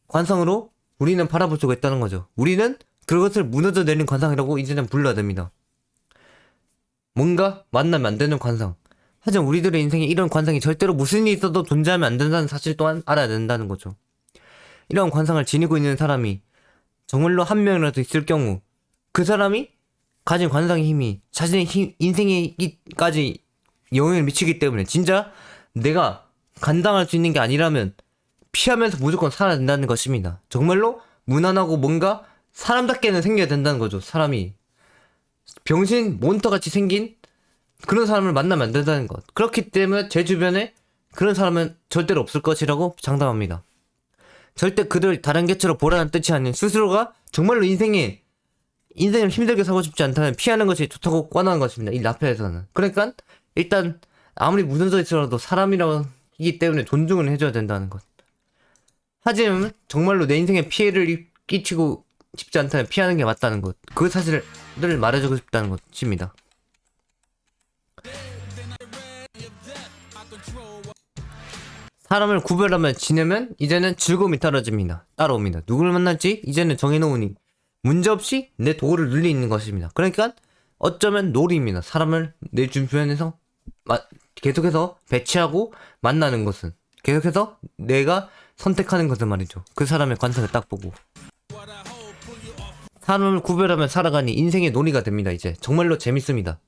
관상으로 우리는 바라볼 수가 있다는 거죠. 우리는 그것을 무너져 내린 관상이라고 이제는 불러야 됩니다. 뭔가 만나면 안 되는 관상. 하지만 우리들의 인생에 이런 관상이 절대로 무슨 일이 있어도 존재하면 안 된다는 사실 또한 알아야 된다는 거죠. 이런 관상을 지니고 있는 사람이 정말로 한 명이라도 있을 경우 그 사람이 가진 관상의 힘이 자신의 인생에까지 영향을 미치기 때문에 진짜 내가 감당할 수 있는 게 아니라면 피하면서 무조건 살아야 된다는 것입니다. 정말로 무난하고 뭔가 사람답게는 생겨야 된다는 거죠. 사람이 병신 몬스터같이 생긴 그런 사람을 만나면 안 된다는 것. 그렇기 때문에 제 주변에 그런 사람은 절대로 없을 것이라고 장담합니다. 절대 그들 다른 개체로 보라는 뜻이 아닌 스스로가 정말로 인생을 힘들게 살고 싶지 않다면 피하는 것이 좋다고 권하는 것입니다. 이 라페에서는. 그러니까 일단 아무리 무너져 있어도 사람이기 때문에 존중을 해줘야 된다는 것. 하지만 정말로 내 인생에 피해를 끼치고 싶지 않다면 피하는 게 맞다는 것. 그 사실을 말해주고 싶다는 것입니다. 사람을 구별하며 지내면 이제는 즐거움이 따라옵니다. 누구를 만날지 이제는 정해놓으니 문제없이 내 도구를 눌리는 것입니다. 그러니까 어쩌면 놀이입니다. 사람을 내 주변에서 계속해서 배치하고 만나는 것은 계속해서 내가 선택하는 것은 말이죠. 그 사람의 관상을 딱 보고 사람을 구별하며 살아가니 인생의 놀이가 됩니다. 이제 정말로 재밌습니다.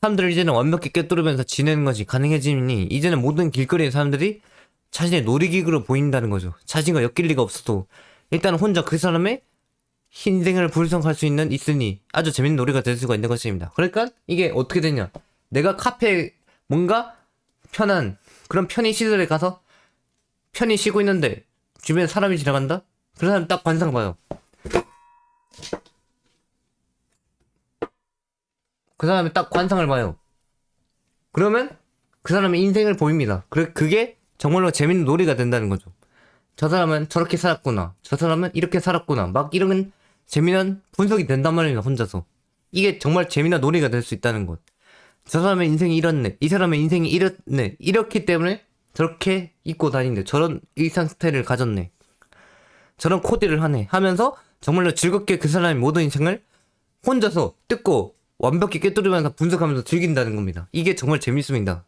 사람들을 이제는 완벽히 꿰뚫으면서 지내는 것이 가능해지니 이제는 모든 길거리의 사람들이 자신의 놀이기구로 보인다는 거죠. 자신과 엮일 리가 없어도 일단 혼자 그 사람의 인생을 불성할 수 있으니 아주 재밌는 놀이가 될 수가 있는 것입니다. 그러니까 이게 어떻게 되냐, 내가 카페에 뭔가 편한 그런 편의 시설에 가서 편히 쉬고 있는데 주변에 사람이 지나간다? 그 사람 딱 관상 봐요. 그 사람이 딱 관상을 봐요. 그러면 그 사람의 인생을 보입니다. 그게 정말로 재밌는 놀이가 된다는 거죠. 저 사람은 저렇게 살았구나, 저 사람은 이렇게 살았구나, 막 이런 재미난 분석이 된단 말입니다. 혼자서. 이게 정말 재미난 놀이가 될 수 있다는 것. 저 사람의 인생이 이렇네, 이 사람의 인생이 이렇네, 이렇기 때문에 저렇게 입고 다니는데 저런 일상 스타일을 가졌네, 저런 코디를 하네 하면서 정말로 즐겁게 그 사람의 모든 인생을 혼자서 뜯고 완벽히 꿰뚫으면서 분석하면서 즐긴다는 겁니다. 이게 정말 재밌습니다.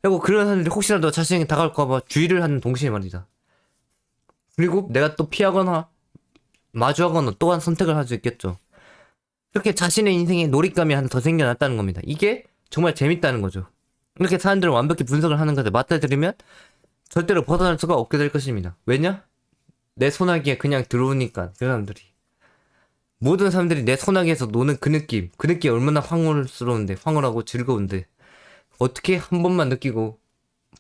그리고 그런 사람들이 혹시라도 자신에게 다가올까봐 주의를 하는 동시에 말이다. 그리고 내가 또 피하거나 마주하거나 또한 선택을 할 수 있겠죠. 이렇게 자신의 인생에 놀잇감이 하나 더 생겨났다는 겁니다. 이게 정말 재밌다는 거죠. 이렇게 사람들을 완벽히 분석을 하는 것에 맞닥뜨리면 절대로 벗어날 수가 없게 될 것입니다. 왜냐? 내 손아귀에 그냥 들어오니까 그 사람들이. 모든 사람들이 내 손아귀에서 노는 그 느낌 얼마나 황홀스러운데, 황홀하고 즐거운데 어떻게 한 번만 느끼고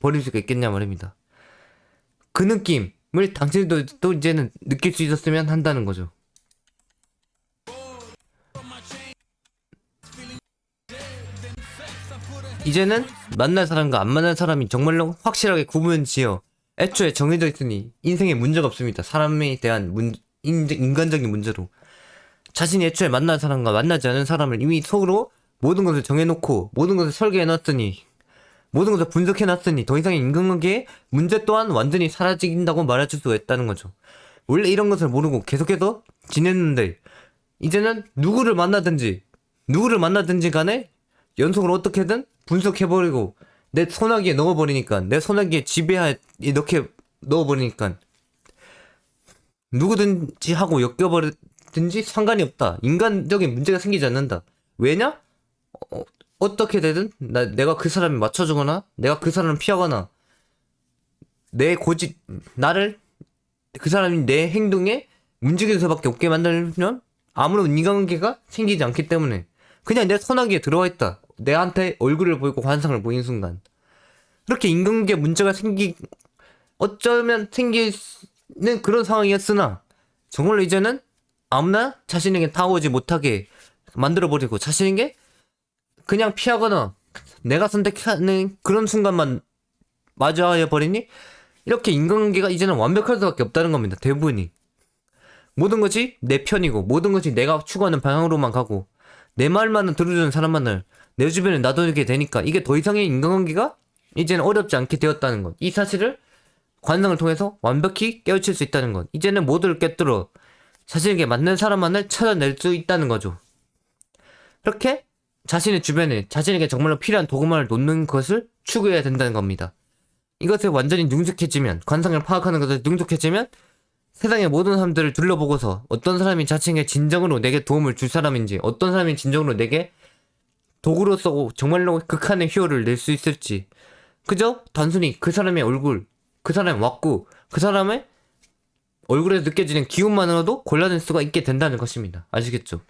버릴 수가 있겠냐 말입니다. 그 느낌을 당신도 또 이제는 느낄 수 있었으면 한다는 거죠. 이제는 만날 사람과 안 만날 사람이 정말로 확실하게 구분지어 애초에 정해져 있으니 인생에 문제가 없습니다. 사람에 대한 인간적인 문제로 자신이 애초에 만날 사람과 만나지 않은 사람을 이미 속으로 모든 것을 정해놓고 모든 것을 설계해놨으니 모든 것을 분석해놨으니 더 이상의 인간관계의 문제 또한 완전히 사라진다고 말해줄 수가 있다는 거죠. 원래 이런 것을 모르고 계속해서 지냈는데 이제는 누구를 만나든지 간에 연속으로 어떻게든 분석해버리고 내 소나기에 넣어버리니까, 내 소나기에 지배하에 이렇게 넣어버리니까 누구든지 하고 엮여버리든지 상관이 없다. 인간적인 문제가 생기지 않는다. 왜냐? 어떻게 되든 내가 그 사람에 맞춰주거나 내가 그 사람을 피하거나 나를 그 사람이 내 행동에 움직일 수밖에 없게 만들면 아무런 인간관계가 생기지 않기 때문에 그냥 내 소나기에 들어와 있다. 내한테 얼굴을 보이고 환상을 보이는 순간 그렇게 인간관계 문제가 어쩌면 생기는 그런 상황이었으나 정말로 이제는 아무나 자신에게 다가오지 못하게 만들어버리고 자신에게 그냥 피하거나 내가 선택하는 그런 순간만 마주해버리니 이렇게 인간관계가 이제는 완벽할 수밖에 없다는 겁니다. 대부분이. 모든 것이 내 편이고 모든 것이 내가 추구하는 방향으로만 가고 내 말만은 들어주는 사람만을 내 주변에 놔두게 되니까 이게 더 이상의 인간관계가 이제는 어렵지 않게 되었다는 것. 이 사실을 관상을 통해서 완벽히 깨우칠 수 있다는 것. 이제는 모두를 깨뜨려 자신에게 맞는 사람만을 찾아낼 수 있다는 거죠. 그렇게 자신의 주변에 자신에게 정말로 필요한 도구만을 놓는 것을 추구해야 된다는 겁니다. 이것에 완전히 능숙해지면, 관상을 파악하는 것에 능숙해지면 세상의 모든 사람들을 둘러보고서 어떤 사람이 자신에게 진정으로 내게 도움을 줄 사람인지, 어떤 사람이 진정으로 내게 도구로서 정말로 극한의 효율을 낼 수 있을지, 그저 단순히 그 사람의 얼굴, 그 사람의 왁구, 그 사람의 얼굴에서 느껴지는 기운만으로도 골라낼 수가 있게 된다는 것입니다. 아시겠죠?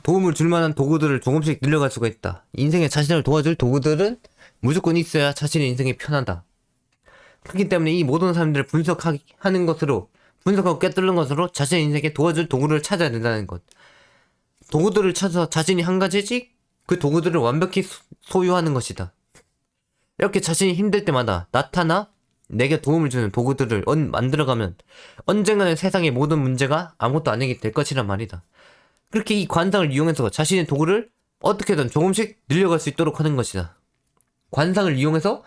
도움을 줄 만한 도구들을 조금씩 늘려갈 수가 있다. 인생에 자신을 도와줄 도구들은 무조건 있어야 자신의 인생이 편하다. 그렇기 때문에 이 모든 사람들을 분석하는 것으로, 분석하고 꿰뚫는 것으로 자신의 인생에 도와줄 도구를 찾아야 된다는 것. 도구들을 찾아서 자신이 한 가지씩 그 도구들을 완벽히 소유하는 것이다. 이렇게 자신이 힘들 때마다 나타나 내게 도움을 주는 도구들을 만들어가면 언젠가는 세상의 모든 문제가 아무것도 아니게 될 것이란 말이다. 그렇게 이 관상을 이용해서 자신의 도구를 어떻게든 조금씩 늘려갈 수 있도록 하는 것이다. 관상을 이용해서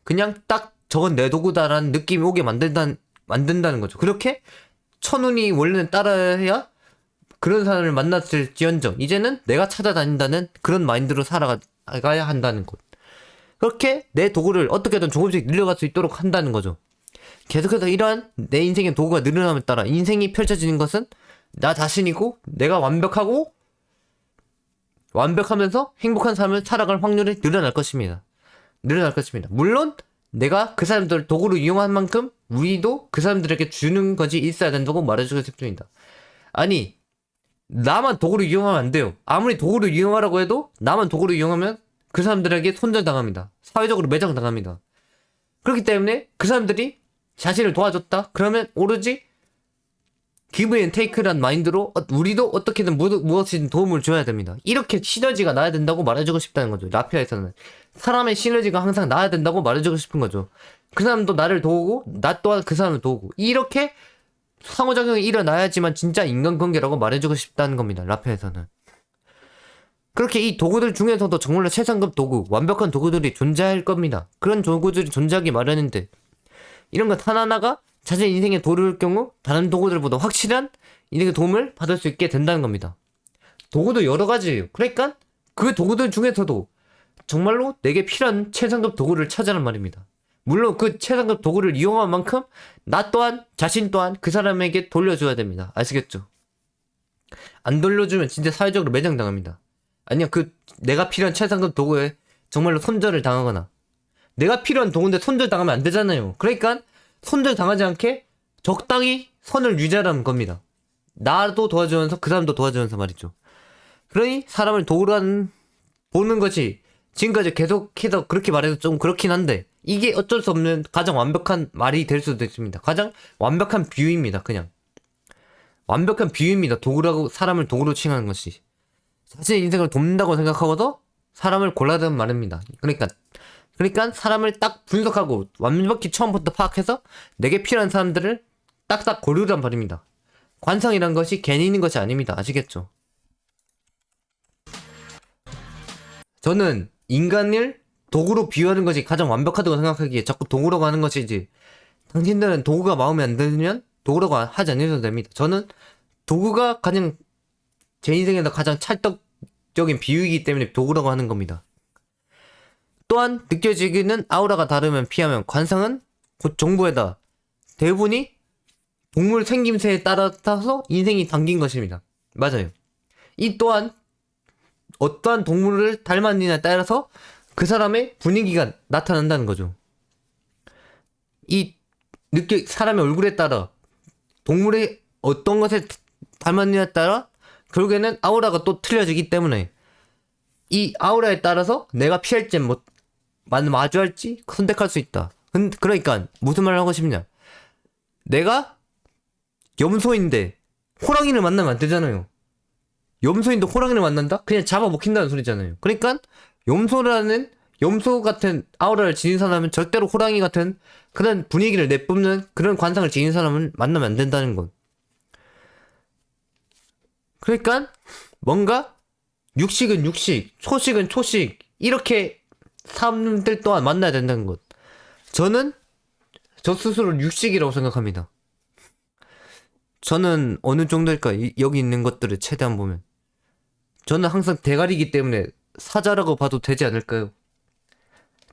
그냥 딱 저건 내 도구다라는 느낌이 오게 만든다는 거죠. 그렇게 천운이 원래는 따라야 그런 사람을 만났을지언정 이제는 내가 찾아다닌다는 그런 마인드로 살아가야 한다는 것. 그렇게 내 도구를 어떻게든 조금씩 늘려갈 수 있도록 한다는 거죠. 계속해서 이러한 내 인생의 도구가 늘어남에 따라 인생이 펼쳐지는 것은 나 자신이고 내가 완벽하면서 행복한 삶을 살아갈 확률이 늘어날 것입니다. 물론 내가 그 사람들을 도구로 이용한 만큼 우리도 그 사람들에게 주는 것이 있어야 된다고 말해주고 싶습니다. 아니, 나만 도구로 이용하면 안 돼요. 아무리 도구로 이용하라고 해도 나만 도구로 이용하면 그 사람들에게 손절당합니다. 사회적으로 매장당합니다. 그렇기 때문에 그 사람들이 자신을 도와줬다? 그러면 오로지 give and take란 마인드로 우리도 어떻게든 무엇이든 도움을 줘야 됩니다. 이렇게 시너지가 나야 된다고 말해주고 싶다는 거죠. 라피아에서는 사람의 시너지가 항상 나야 된다고 말해주고 싶은 거죠. 그 사람도 나를 도우고 나 또한 그 사람을 도우고 이렇게 상호작용이 일어나야지만 진짜 인간관계라고 말해주고 싶다는 겁니다. 라피아에서는. 그렇게 이 도구들 중에서도 정말로 최상급 도구, 완벽한 도구들이 존재할 겁니다. 그런 도구들이 존재하기 마련인데 이런 것 하나하나가 자신의 인생에 도를 경우 다른 도구들보다 확실한 인생의 도움을 받을 수 있게 된다는 겁니다. 도구도 여러 가지예요. 그러니까 그 도구들 중에서도 정말로 내게 필요한 최상급 도구를 찾아란 말입니다. 물론 그 최상급 도구를 이용한 만큼 나 또한 자신 또한 그 사람에게 돌려줘야 됩니다. 아시겠죠? 안 돌려주면 진짜 사회적으로 매장당합니다. 아니야, 내가 필요한 최상급 도구에 정말로 손절을 당하거나 내가 필요한 도구인데 손절 당하면 안 되잖아요. 그러니까 손절 당하지 않게 적당히 선을 유지하라는 겁니다. 나도 도와주면서 그 사람도 도와주면서 말이죠. 그러니 사람을 도구로 보는 것이 지금까지 계속해서 그렇게 말해서 좀 그렇긴 한데 이게 어쩔 수 없는 가장 완벽한 말이 될 수도 있습니다. 가장 완벽한 비유입니다. 그냥 완벽한 비유입니다. 사람을 도구로 칭하는 것이 자신의 인생을 돕는다고 생각하고도 사람을 골라대는 말입니다. 그러니까 사람을 딱 분석하고 완벽히 처음부터 파악해서 내게 필요한 사람들을 딱딱 고르란 말입니다. 관상이란 것이 괜히 있는 것이 아닙니다. 아시겠죠? 저는 인간을 도구로 비유하는 것이 가장 완벽하다고 생각하기에 자꾸 도구라고 하는 것이지 당신들은 도구가 마음에 안 들면 도구라고 하지 않으셔도 됩니다. 저는 도구가 가장 제 인생에서 가장 찰떡적인 비유이기 때문에 도구라고 하는 겁니다. 또한 느껴지기는 아우라가 다르면 피하면 관상은 곧 정보에다 대부분이 동물 생김새에 따라서 인생이 담긴 것입니다. 맞아요. 이 또한 어떠한 동물을 닮았느냐에 따라서 그 사람의 분위기가 나타난다는 거죠. 사람의 얼굴에 따라 동물의 어떤 것에 닮았느냐에 따라 결국에는 아우라가 또 틀려지기 때문에 이 아우라에 따라서 내가 피할지 마주할지 선택할 수 있다. 그러니까 무슨 말을 하고 싶냐? 내가 염소인데 호랑이를 만나면 안 되잖아요. 염소인데 호랑이를 만난다? 그냥 잡아먹힌다는 소리잖아요. 그러니까 염소 같은 아우라를 지닌 사람은 절대로 호랑이 같은 그런 분위기를 내뿜는 그런 관상을 지닌 사람은 만나면 안 된다는 것. 그러니까 뭔가 육식은 육식, 초식은 초식 이렇게 사람들 또한 만나야 된다는 것. 저는 저 스스로 육식이라고 생각합니다. 저는 어느 정도일까? 여기 있는 것들을 최대한 보면 저는 항상 대가리이기 때문에 사자라고 봐도 되지 않을까요?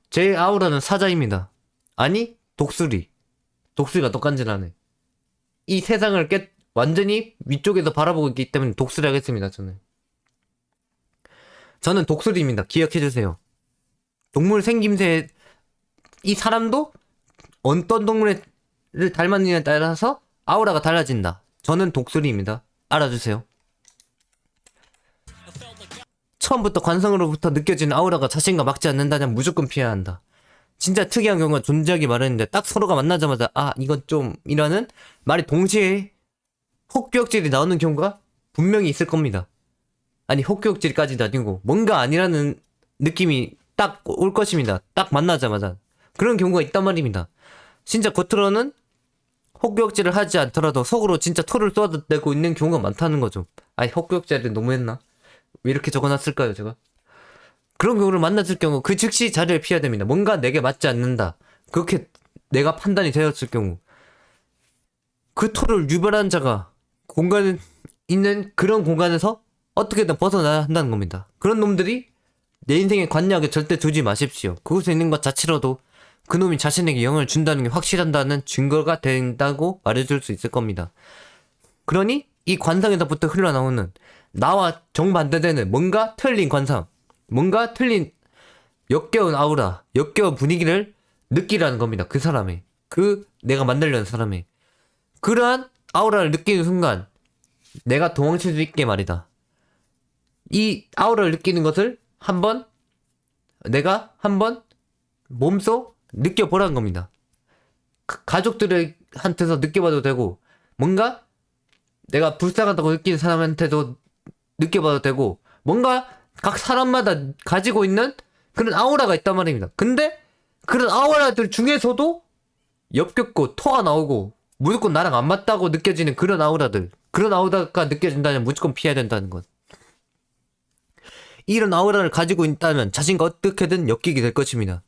제 아우라는 사자입니다. 아니 독수리가 더 간지나네. 이 세상을 완전히 위쪽에서 바라보고 있기 때문에 독수리 하겠습니다. 저는 독수리입니다. 기억해주세요. 동물 생김새 이 사람도 어떤 동물을 닮았느냐에 따라서 아우라가 달라진다. 저는 독수리입니다. 알아주세요. 처음부터 관성으로부터 느껴지는 아우라가 자신과 맞지 않는다면 무조건 피해야 한다. 진짜 특이한 경우가 존재하기 마련인데 딱 서로가 만나자마자 이건 좀 이라는 말이 동시에 헛구역질이 나오는 경우가 분명히 있을 겁니다. 아니 헛구역질까지도 아니고 뭔가 아니라는 느낌이 딱 올 것입니다. 딱 만나자마자 그런 경우가 있단 말입니다. 진짜 겉으로는 헛구역질을 하지 않더라도 속으로 진짜 토를 쏟아내고 있는 경우가 많다는 거죠. 헛구역질을 너무했나? 왜 이렇게 적어놨을까요 제가? 그런 경우를 만났을 경우 그 즉시 자리를 피해야 됩니다. 뭔가 내게 맞지 않는다. 그렇게 내가 판단이 되었을 경우 그 토를 유발한 자가 공간에 있는 그런 공간에서 어떻게든 벗어나야 한다는 겁니다. 그런 놈들이 내 인생에 관여하게 절대 두지 마십시오. 그곳에 있는 것 자체로도 그놈이 자신에게 영향을 준다는 게 확실한다는 증거가 된다고 말해줄 수 있을 겁니다. 그러니 이 관상에서부터 흘러나오는 나와 정반대되는 뭔가 틀린 관상, 뭔가 틀린 역겨운 아우라, 역겨운 분위기를 느끼라는 겁니다. 그 사람의, 내가 만들려는 사람의 그러한 아우라를 느끼는 순간 내가 도망칠 수 있게 말이다. 이 아우라를 느끼는 것을 내가 한번 몸소 느껴보라는 겁니다. 가족들한테서 느껴봐도 되고 뭔가 내가 불쌍하다고 느끼는 사람한테도 느껴봐도 되고 뭔가 각 사람마다 가지고 있는 그런 아우라가 있단 말입니다. 근데 그런 아우라들 중에서도 역겹고 토가 나오고 무조건 나랑 안 맞다고 느껴지는 그런 아우라가 느껴진다면 무조건 피해야 된다는 것. 이런 아우라를 가지고 있다면 자신과 어떻게든 엮이게 될 것입니다.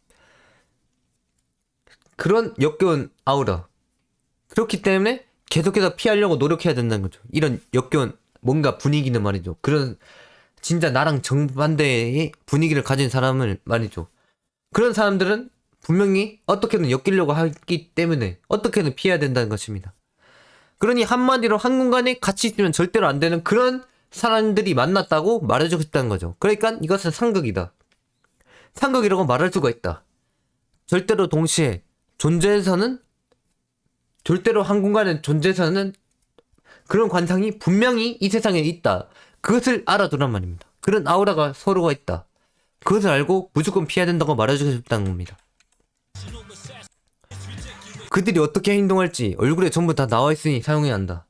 그런 역겨운 아우라. 그렇기 때문에 계속해서 피하려고 노력해야 된다는 거죠. 이런 역겨운 뭔가 분위기는 말이죠. 그런 진짜 나랑 정반대의 분위기를 가진 사람을 말이죠. 그런 사람들은 분명히 어떻게든 엮이려고 하기 때문에 어떻게든 피해야 된다는 것입니다. 그러니 한마디로 한 공간에 같이 있으면 절대로 안 되는 그런 사람들이 만났다고 말해주고 싶다는 거죠. 그러니까 이것은 상극이다. 상극이라고 말할 수가 있다. 절대로 한 공간에 존재해서는 그런 관상이 분명히 이 세상에 있다. 그것을 알아두란 말입니다. 그런 아우라가 서로가 있다. 그것을 알고 무조건 피해야 된다고 말해주고 싶다는 겁니다. 그들이 어떻게 행동할지 얼굴에 전부 다 나와있으니 사용해야 한다.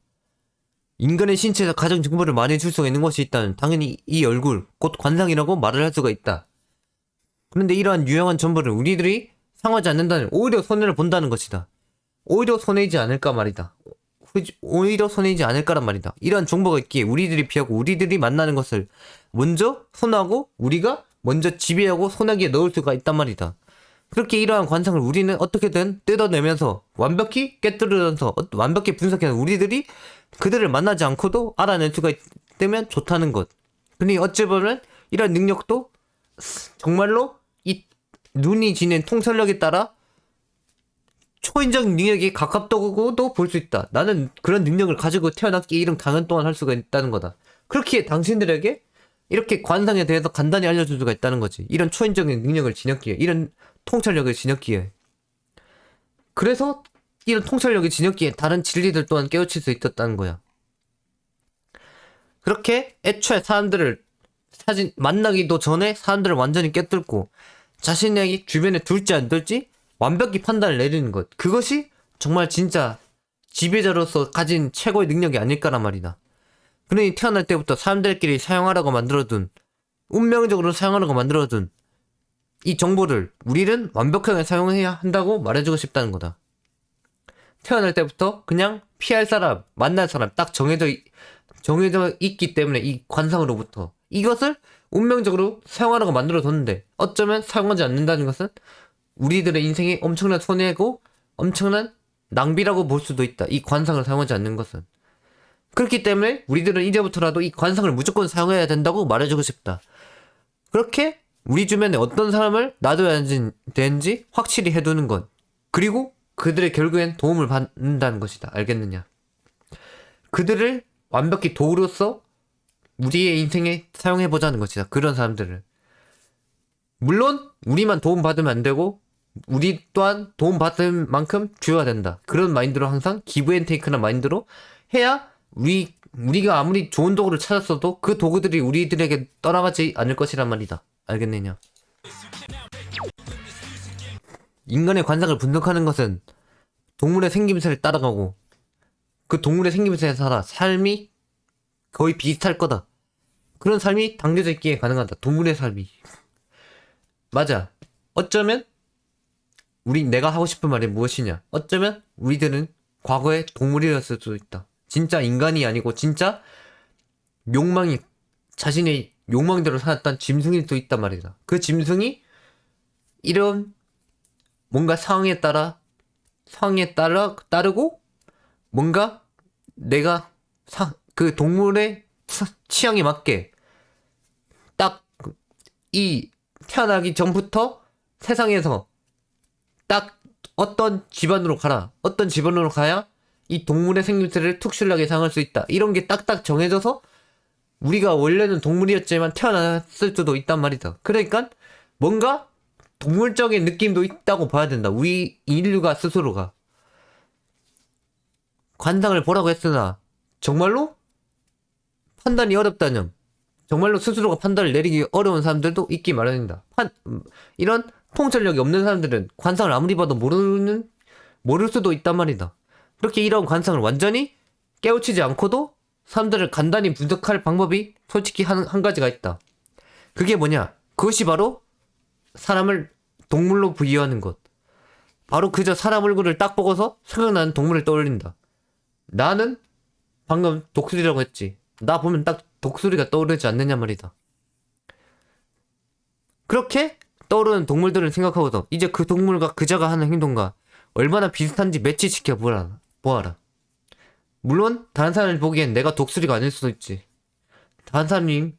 인간의 신체에서 가장 정보를 많이 줄 수가 있는 것이 있다면 당연히 이 얼굴, 곧 관상이라고 말을 할 수가 있다. 그런데 이러한 유용한 정보를 우리들이 상하지 않는다면 오히려 손해를 본다는 것이다. 오히려 손해이지 않을까 말이다. 오히려 손해이지 않을까란 말이다. 이러한 정보가 있기에 우리들이 피하고 우리들이 만나는 것을 먼저 손하고 우리가 먼저 지배하고 손아귀에 넣을 수가 있단 말이다. 그렇게 이러한 관상을 우리는 어떻게든 뜯어내면서 완벽히 깨뜨리면서 완벽히 분석해서 우리들이 그들을 만나지 않고도 알아낼 수가 있다면 좋다는 것. 근데 어찌 보면 이런 능력도 정말로 이 눈이 지닌 통찰력에 따라 초인적 능력이 가깝다고도 볼 수 있다. 나는 그런 능력을 가지고 태어났기에 이런 강연 동안 할 수가 있다는 거다. 그렇게 당신들에게 이렇게 관상에 대해서 간단히 알려줄 수가 있다는 거지. 이런 초인적인 능력을 지녔기에, 이런 통찰력을 지녔기에. 그래서 이런 통찰력이 지녔기에 다른 진리들 또한 깨우칠 수 있었다는 거야. 그렇게 애초에 사람들을 만나기도 전에 사람들을 완전히 깨뚫고 자신에게 주변에 둘지 안 둘지 완벽히 판단을 내리는 것. 그것이 정말 진짜 지배자로서 가진 최고의 능력이 아닐까란 말이다. 그러니 태어날 때부터 사람들끼리 사용하라고 만들어둔, 운명적으로 사용하라고 만들어둔 이 정보를 우리는 완벽하게 사용해야 한다고 말해주고 싶다는 거다. 태어날 때부터 그냥 피할 사람, 만날 사람 딱 정해져 있기 때문에 이 관상으로부터 이것을 운명적으로 사용하라고 만들어뒀는데 어쩌면 사용하지 않는다는 것은 우리들의 인생에 엄청난 손해고 엄청난 낭비라고 볼 수도 있다. 이 관상을 사용하지 않는 것은. 그렇기 때문에 우리들은 이제부터라도 이 관상을 무조건 사용해야 된다고 말해주고 싶다. 그렇게 우리 주변에 어떤 사람을 놔둬야 되는지 확실히 해두는 것. 그리고 그들의 결국엔 도움을 받는다는 것이다. 알겠느냐? 그들을 완벽히 도구로서 우리의 인생에 사용해보자는 것이다. 그런 사람들을. 물론 우리만 도움받으면 안 되고 우리 또한 도움받을 만큼 주어야 된다. 그런 마인드로 항상 기브 앤 테이크나 마인드로 해야 우리가 아무리 좋은 도구를 찾았어도 그 도구들이 우리들에게 떠나가지 않을 것이란 말이다. 알겠느냐? 인간의 관상을 분석하는 것은 동물의 생김새를 따라가고 그 동물의 생김새에 살아 삶이 거의 비슷할 거다. 그런 삶이 담겨져 있기에 가능하다. 동물의 삶이. 맞아. 어쩌면 내가 하고 싶은 말이 무엇이냐. 어쩌면 우리들은 과거에 동물이었을 수도 있다. 진짜 인간이 아니고 진짜 자신의 욕망대로 살았던 짐승일 수도 있단 말이다. 그 짐승이 이런 뭔가 상황에 따르고 뭔가 내가 그 동물의 취향에 맞게 딱 이 태어나기 전부터 세상에서 딱 어떤 집안으로 가야 이 동물의 생김새를 특출나게 사용할 수 있다. 이런 게 딱딱 정해져서 우리가 원래는 동물이었지만 태어났을 수도 있단 말이다. 그러니까 뭔가 동물적인 느낌도 있다고 봐야 된다. 우리 인류가 스스로가. 관상을 보라고 했으나 정말로 판단이 어렵다면 정말로 스스로가 판단을 내리기 어려운 사람들도 있기 마련이다. 이런 통찰력이 없는 사람들은 관상을 아무리 봐도 모를 수도 있단 말이다. 그렇게 이런 관상을 완전히 깨우치지 않고도 사람들을 간단히 분석할 방법이 솔직히 한 가지가 있다. 그게 뭐냐? 그것이 바로 사람을 동물로 비유하는 것. 바로 그저 사람 얼굴을 딱 보고서 생각나는 동물을 떠올린다. 나는 방금 독수리라고 했지. 나 보면 딱 독수리가 떠오르지 않느냐 말이다. 그렇게 떠오르는 동물들을 생각하고도 이제 그 동물과 그자가 하는 행동과 얼마나 비슷한지 매치시켜 보아라. 물론 다른 사람을 보기엔 내가 독수리가 아닐 수도 있지. 다른 사람이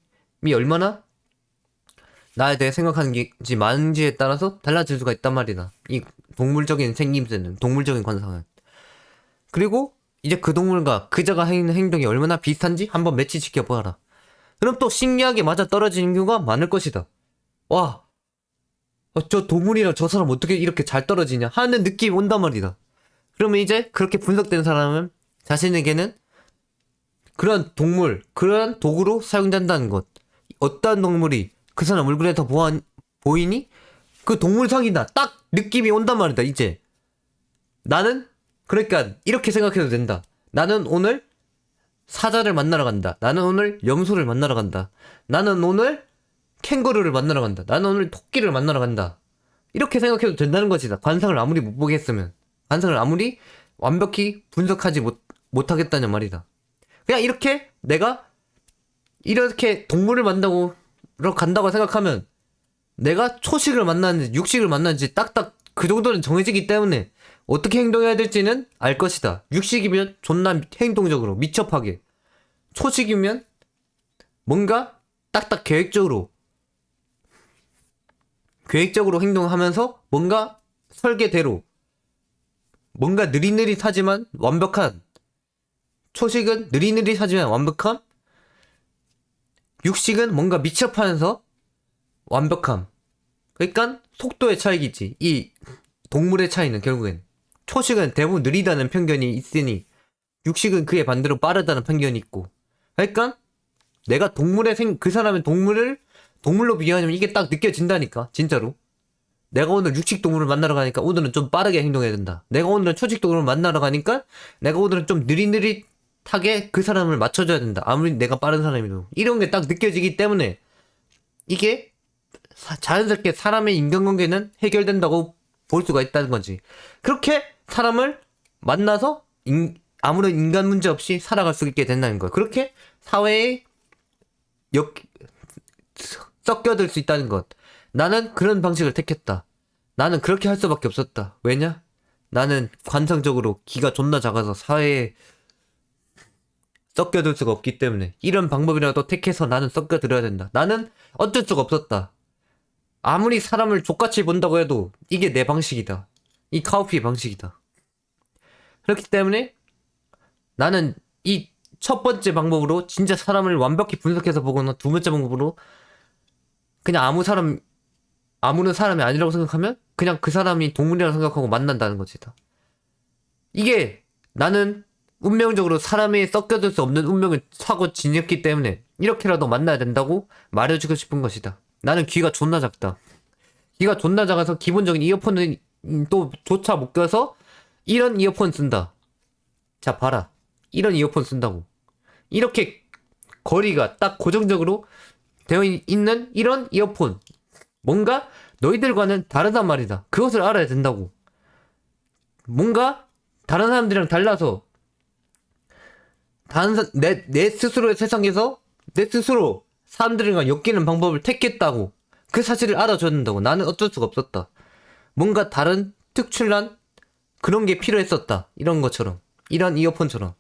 얼마나 나에 대해 생각하는지 많은지에 따라서 달라질 수가 있단 말이다. 이 동물적인 생김새는, 동물적인 관상은. 그리고 이제 그 동물과 그자가 하는 행동이 얼마나 비슷한지 한번 매치시켜 보아라. 그럼 또 신기하게 맞아 떨어지는 경우가 많을 것이다. 와, 저 동물이랑 저 사람 어떻게 이렇게 잘 떨어지냐 하는 느낌이 온단 말이다. 그러면 이제 그렇게 분석된 사람은 자신에게는 그런 동물, 그런 도구로 사용된다는 것. 어떠한 동물이 그 사람 얼굴에 더 보이니? 그 동물상이다. 딱 느낌이 온단 말이다, 이제. 나는, 그러니까, 이렇게 생각해도 된다. 나는 오늘 사자를 만나러 간다. 나는 오늘 염소를 만나러 간다. 나는 오늘 캥거루를 만나러 간다. 나는 오늘 토끼를 만나러 간다. 이렇게 생각해도 된다는 것이다. 관상을 아무리 못 보겠으면. 관상을 아무리 완벽히 분석하지 못하겠다는 말이다. 그냥 이렇게 내가 이렇게 동물을 만나러 간다고 생각하면 내가 초식을 만났는지 육식을 만났는지 딱딱 그 정도는 정해지기 때문에 어떻게 행동해야 될지는 알 것이다. 육식이면 존나 행동적으로 미첩하게, 초식이면 뭔가 딱딱 계획적으로 행동하면서 뭔가 설계대로 뭔가 느릿느릿하지만 완벽한, 초식은 느릿느릿하지만 완벽함, 육식은 뭔가 미첩하면서 완벽함. 그러니까 속도의 차이겠지. 이 동물의 차이는 결국엔 초식은 대부분 느리다는 편견이 있으니 육식은 그에 반대로 빠르다는 편견이 있고. 그러니까 내가 그 사람의 동물로 비유하면 이게 딱 느껴진다니까. 진짜로 내가 오늘 육식 동물을 만나러 가니까 오늘은 좀 빠르게 행동해야 된다. 내가 오늘은 초식 동물을 만나러 가니까 내가 오늘은 좀 느릿느릿하게 그 사람을 맞춰줘야 된다. 아무리 내가 빠른 사람이도. 이런 게 딱 느껴지기 때문에 이게 자연스럽게 사람의 인간관계는 해결된다고 볼 수가 있다는 거지. 그렇게 사람을 만나서 아무런 인간 문제 없이 살아갈 수 있게 된다는 거야. 그렇게 사회에 섞여들 수 있다는 것. 나는 그런 방식을 택했다. 나는 그렇게 할 수밖에 없었다. 왜냐? 나는 관상적으로 기가 존나 작아서 사회에 섞여들 수가 없기 때문에 이런 방법이라도 택해서 나는 섞여들어야 된다. 나는 어쩔 수가 없었다. 아무리 사람을 족같이 본다고 해도 이게 내 방식이다. 이 카우피의 방식이다. 그렇기 때문에 나는 이 첫 번째 방법으로 진짜 사람을 완벽히 분석해서 보거나 두 번째 방법으로 그냥 아무런 사람이 아니라고 생각하면 그냥 그 사람이 동물이라고 생각하고 만난다는 것이다. 이게 나는 운명적으로 사람이 섞여들 수 없는 운명을 사고 지녔기 때문에 이렇게라도 만나야 된다고 말해주고 싶은 것이다. 나는 귀가 존나 작다. 귀가 존나 작아서 기본적인 이어폰은 또 조차 못 껴서 이런 이어폰 쓴다. 자 봐라. 이런 이어폰 쓴다고. 이렇게 거리가 딱 고정적으로 되어 있는 이런 이어폰. 뭔가 너희들과는 다르단 말이다. 그것을 알아야 된다고. 뭔가 다른 사람들이랑 달라서 내 스스로의 세상에서 내 스스로 사람들과 엮이는 방법을 택했다고. 그 사실을 알아줘야 된다고. 나는 어쩔 수가 없었다. 뭔가 다른 특출난 그런 게 필요했었다. 이런 것처럼. 이런 이어폰처럼.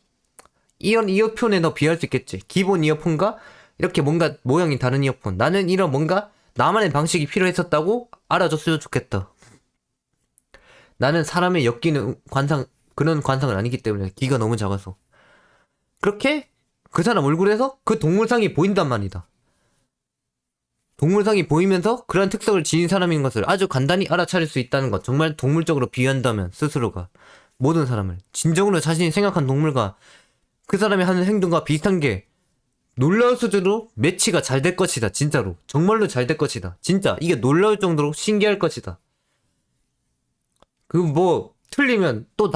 이런 이어폰에 너 비할 수 있겠지. 기본 이어폰과 이렇게 뭔가 모양이 다른 이어폰. 나는 이런 뭔가 나만의 방식이 필요했었다고 알아줬으면 좋겠다. 나는 사람의 엮이는 그런 관상은 아니기 때문에 귀가 너무 작아서. 그렇게 그 사람 얼굴에서 그 동물상이 보인단 말이다. 동물상이 보이면서 그런 특성을 지닌 사람인 것을 아주 간단히 알아차릴 수 있다는 것. 정말 동물적으로 비유한다면 스스로가 모든 사람을 진정으로 자신이 생각한 동물과 그 사람이 하는 행동과 비슷한 게 놀라울 수준으로 매치가 잘 될 것이다. 진짜로 정말로 잘 될 것이다. 진짜 이게 놀라울 정도로 신기할 것이다. 그 뭐 틀리면 또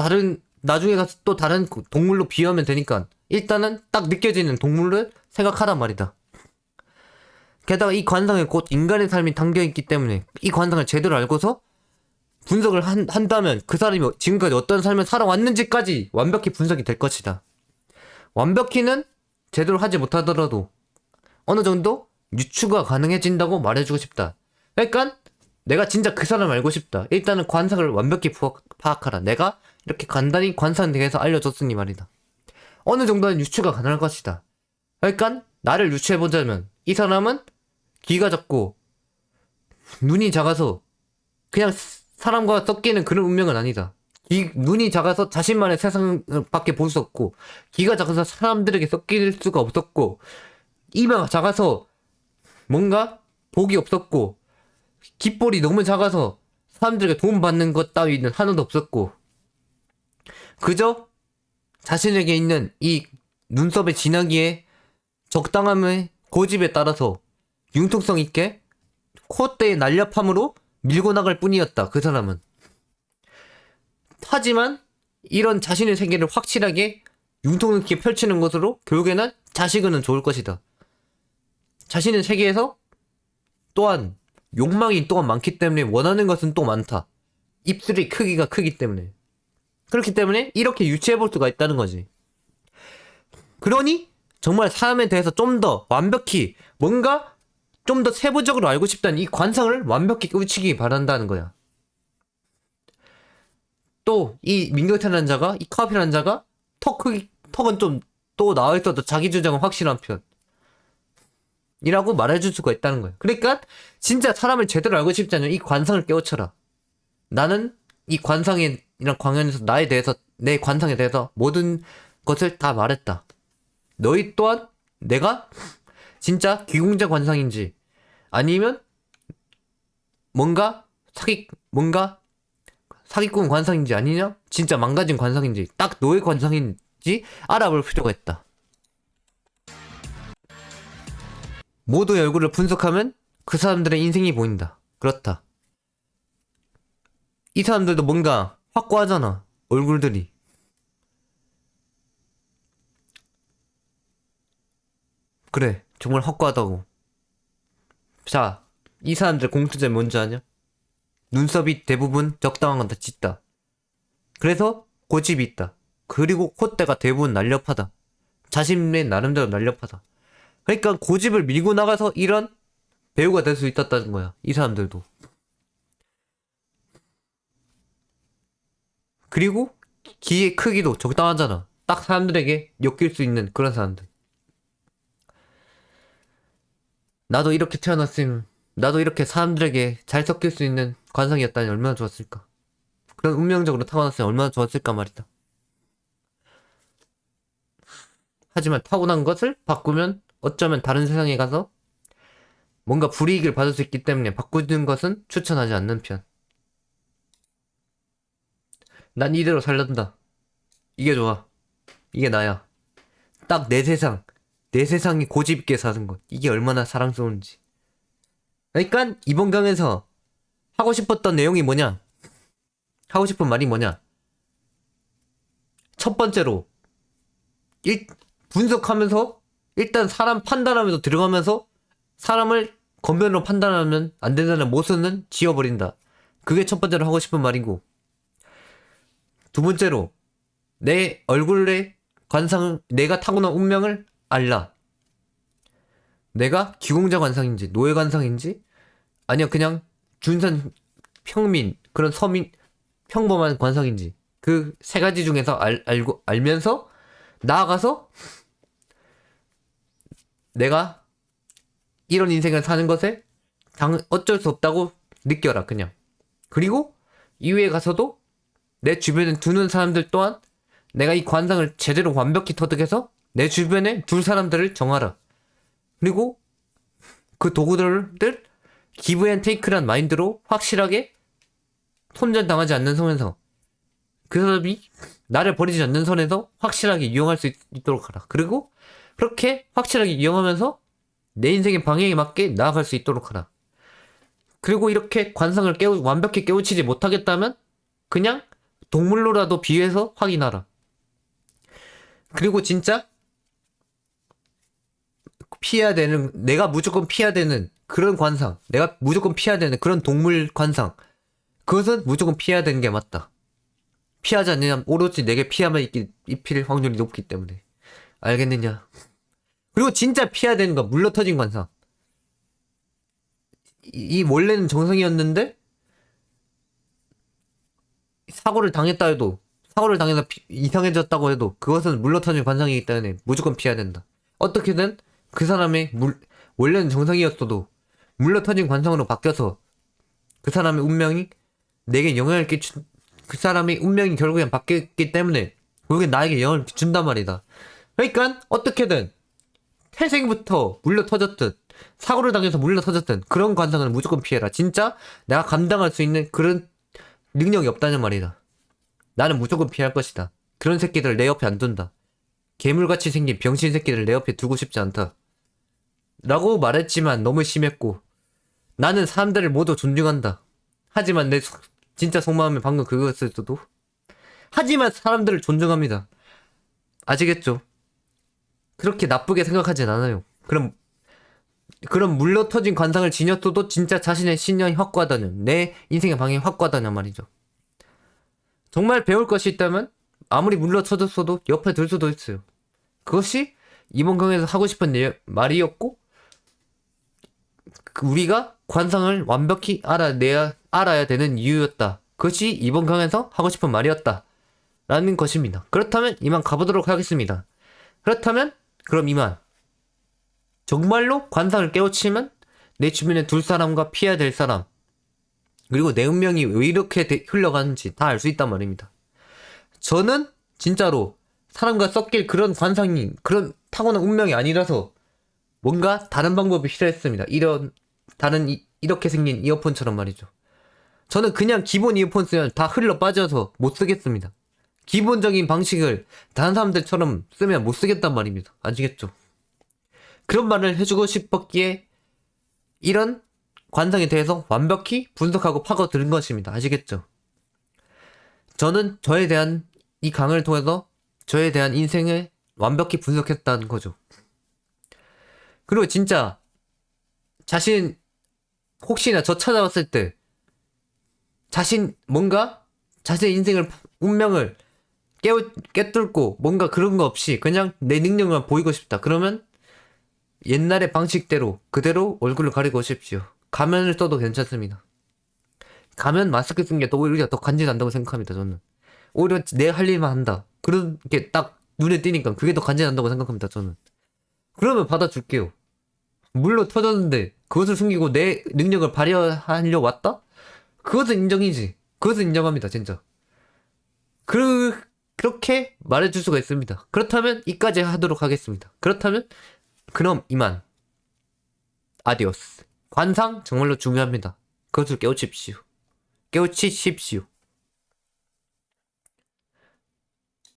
나중에 가서 또 다른 동물로 비유하면 되니까 일단은 딱 느껴지는 동물을 생각하란 말이다. 게다가 이 관상에 곧 인간의 삶이 담겨있기 때문에 이 관상을 제대로 알고서 분석을 한다면 그 사람이 지금까지 어떤 삶을 살아왔는지까지 완벽히 분석이 될 것이다. 완벽히는 제대로 하지 못하더라도 어느 정도 유추가 가능해진다고 말해주고 싶다. 그러니까 내가 진짜 그 사람을 알고 싶다. 일단은 관상을 완벽히 파악하라. 내가 이렇게 간단히 관상에 대해서 알려줬으니 말이다. 어느 정도는 유추가 가능할 것이다. 그러니까 나를 유추해보자면 이 사람은 귀가 작고 눈이 작아서 그냥 사람과 섞이는 그런 운명은 아니다. 눈이 작아서 자신만의 세상밖에 볼 수 없고, 귀가 작아서 사람들에게 섞일 수가 없었고, 이마가 작아서 뭔가 복이 없었고, 귓볼이 너무 작아서 사람들에게 도움받는 것 따위는 하나도 없었고, 그저 자신에게 있는 이 눈썹의 진하기에 적당함의 고집에 따라서 융통성 있게 콧대의 날렵함으로 밀고 나갈 뿐이었다. 그 사람은. 하지만 이런 자신의 세계를 확실하게 융통 있게 펼치는 것으로 결국에는 자식은 좋을 것이다. 자신의 세계에서 또한 욕망이 또한 많기 때문에 원하는 것은 또 많다. 입술의 크기가 크기 때문에. 그렇기 때문에 이렇게 유추해볼 수가 있다는 거지. 그러니 정말 사람에 대해서 좀 더 완벽히 뭔가 좀 더 세부적으로 알고 싶다는 이 관상을 완벽히 깨우치기 바란다는 거야. 또 이 민경태라는 자가, 이 카피라는 자가 턱은 좀 또 나와 있어도 자기 주장은 확실한 편이라고 말해줄 수가 있다는 거야. 그러니까 진짜 사람을 제대로 알고 싶다면 이 관상을 깨우쳐라. 나는 이 관상이랑 광연에서 나에 대해서, 내 관상에 대해서 모든 것을 다 말했다. 너희 또한 내가 진짜 귀공자 관상인지 아니면 뭔가 사기꾼 관상인지 아니냐? 진짜 망가진 관상인지 딱 너의 관상인지 알아볼 필요가 있다. 모두의 얼굴을 분석하면 그 사람들의 인생이 보인다. 그렇다. 이 사람들도 뭔가 확고하잖아. 얼굴들이. 그래, 정말 확고하다고. 자, 이 사람들 공통점이 뭔지 아냐? 눈썹이 대부분 적당한 건 다 짙다. 그래서 고집이 있다. 그리고 콧대가 대부분 날렵하다. 자신의 나름대로 날렵하다. 그러니까 고집을 밀고 나가서 이런 배우가 될 수 있었다는 거야. 이 사람들도. 그리고 귀의 크기도 적당하잖아. 딱 사람들에게 엮일 수 있는 그런 사람들. 나도 이렇게 태어났으면, 나도 이렇게 사람들에게 잘 섞일 수 있는 관상이었다니 얼마나 좋았을까. 그런 운명적으로 타고났으면 얼마나 좋았을까 말이다. 하지만 타고난 것을 바꾸면 어쩌면 다른 세상에 가서 뭔가 불이익을 받을 수 있기 때문에 바꾸는 것은 추천하지 않는 편. 난 이대로 살란다. 이게 좋아. 이게 나야. 딱 내 세상. 내 세상이 고집 있게 사는 것. 이게 얼마나 사랑스러운지. 그러니까 이번 강에서 하고 싶었던 내용이 뭐냐? 하고 싶은 말이 뭐냐? 첫 번째로 분석하면서 일단 사람 판단하면서 들어가면서 사람을 겉면으로 판단하면 안 된다는 모순은 지워버린다. 그게 첫 번째로 하고 싶은 말이고, 두 번째로 내 얼굴의 관상, 내가 타고난 운명을 알라. 내가 기공자 관상인지 노예 관상인지 아니야 그냥 준선 평민 그런 서민 평범한 관상인지 그 세 가지 중에서 알면서 나아가서 내가 이런 인생을 사는 것에 어쩔 수 없다고 느껴라 그냥. 그리고 이후에 가서도 내 주변에 두는 사람들 또한 내가 이 관상을 제대로 완벽히 터득해서 내 주변에 둘 사람들을 정하라. 그리고 그 도구들을 기브 앤 테이크란 마인드로 확실하게 손절당하지 않는 선에서 그 사람이 나를 버리지 않는 선에서 확실하게 이용할 수 있도록 하라. 그리고 그렇게 확실하게 이용하면서 내 인생의 방향에 맞게 나아갈 수 있도록 하라. 그리고 이렇게 관상을 완벽히 깨우치지 못하겠다면 그냥 동물로라도 비해서 확인하라. 그리고 진짜 피해야 되는, 내가 무조건 피해야 되는 그런 관상, 내가 무조건 피해야 되는 그런 동물 관상, 그것은 무조건 피해야 되는 게 맞다. 피하지 않느냐, 오로지 내게 피하면 입힐 확률이 높기 때문에. 알겠느냐? 그리고 진짜 피해야 되는 건 물러터진 관상. 이 원래는 정상이었는데 사고를 당했다 해도, 사고를 당해서 이상해졌다고 해도 그것은 물러터진 관상이기 때문에 무조건 피해야 된다. 어떻게든 그 사람의 원래는 정상이었어도 물러터진 관상으로 바뀌어서 그 사람의 운명이 내게 영향을 그 사람의 운명이 결국엔 바뀌었기 때문에 결국엔 나에게 영향을 준단 말이다. 그러니까 어떻게든 태생부터 물러터졌든 사고를 당해서 물러터졌든 그런 관상은 무조건 피해라. 진짜 내가 감당할 수 있는 그런 능력이 없다는 말이다. 나는 무조건 피할 것이다. 그런 새끼들 내 옆에 안 둔다. 괴물같이 생긴 병신 새끼들 내 옆에 두고 싶지 않다. 라고 말했지만 너무 심했고, 나는 사람들을 모두 존중한다. 하지만 내 진짜 속마음이 방금 그거였을 수도. 하지만 사람들을 존중합니다. 아시겠죠? 그렇게 나쁘게 생각하진 않아요. 그런 물러터진 관상을 지녔어도 진짜 자신의 신념이 확고하다는, 내 인생의 방향이 확고하다는 말이죠. 정말 배울 것이 있다면 아무리 물러터졌어도 옆에 들 수도 있어요. 그것이 이번 강에서 하고 싶은 말이었고, 우리가 관상을 완벽히 알아야 되는 이유였다. 그것이 이번 강에서 하고 싶은 말이었다. 라는 것입니다. 그렇다면 이만 가보도록 하겠습니다. 그럼 이만. 정말로 관상을 깨우치면 내 주변에 둘 사람과 피해야 될 사람, 그리고 내 운명이 왜 이렇게 흘러가는지 다 알 수 있단 말입니다. 저는 진짜로 사람과 섞일 그런 관상이, 그런 타고난 운명이 아니라서 뭔가 다른 방법이 필요했습니다. 이렇게 생긴 이어폰처럼 말이죠. 저는 그냥 기본 이어폰 쓰면 다 흘러 빠져서 못 쓰겠습니다. 기본적인 방식을 다른 사람들처럼 쓰면 못 쓰겠단 말입니다. 아시겠죠? 그런 말을 해주고 싶었기에 이런 관상에 대해서 완벽히 분석하고 파고드는 것입니다. 아시겠죠? 저는 저에 대한 이 강을 통해서 저에 대한 인생을 완벽히 분석했다는 거죠. 그리고 진짜 혹시나 저 찾아왔을 때 자신의 인생을, 운명을 깨뚫고 뭔가 그런 거 없이 그냥 내 능력만 보이고 싶다. 그러면 옛날의 방식대로 그대로 얼굴을 가리고 오십시오. 가면을 써도 괜찮습니다. 가면 마스크 쓴 게 또 오히려 더 간지난다고 생각합니다. 저는 오히려 내 할 일만 한다, 그런 게 딱 눈에 띄니까 그게 더 간지난다고 생각합니다. 저는 그러면 받아줄게요. 물로 터졌는데 그것을 숨기고 내 능력을 발휘하려 왔다? 그것은 인정이지. 그것은 인정합니다. 진짜 그렇게 말해줄 수가 있습니다. 그렇다면 이까지 하도록 하겠습니다. 그럼 이만. 아디오스. 관상 정말로 중요합니다. 그것을 깨우치십시오.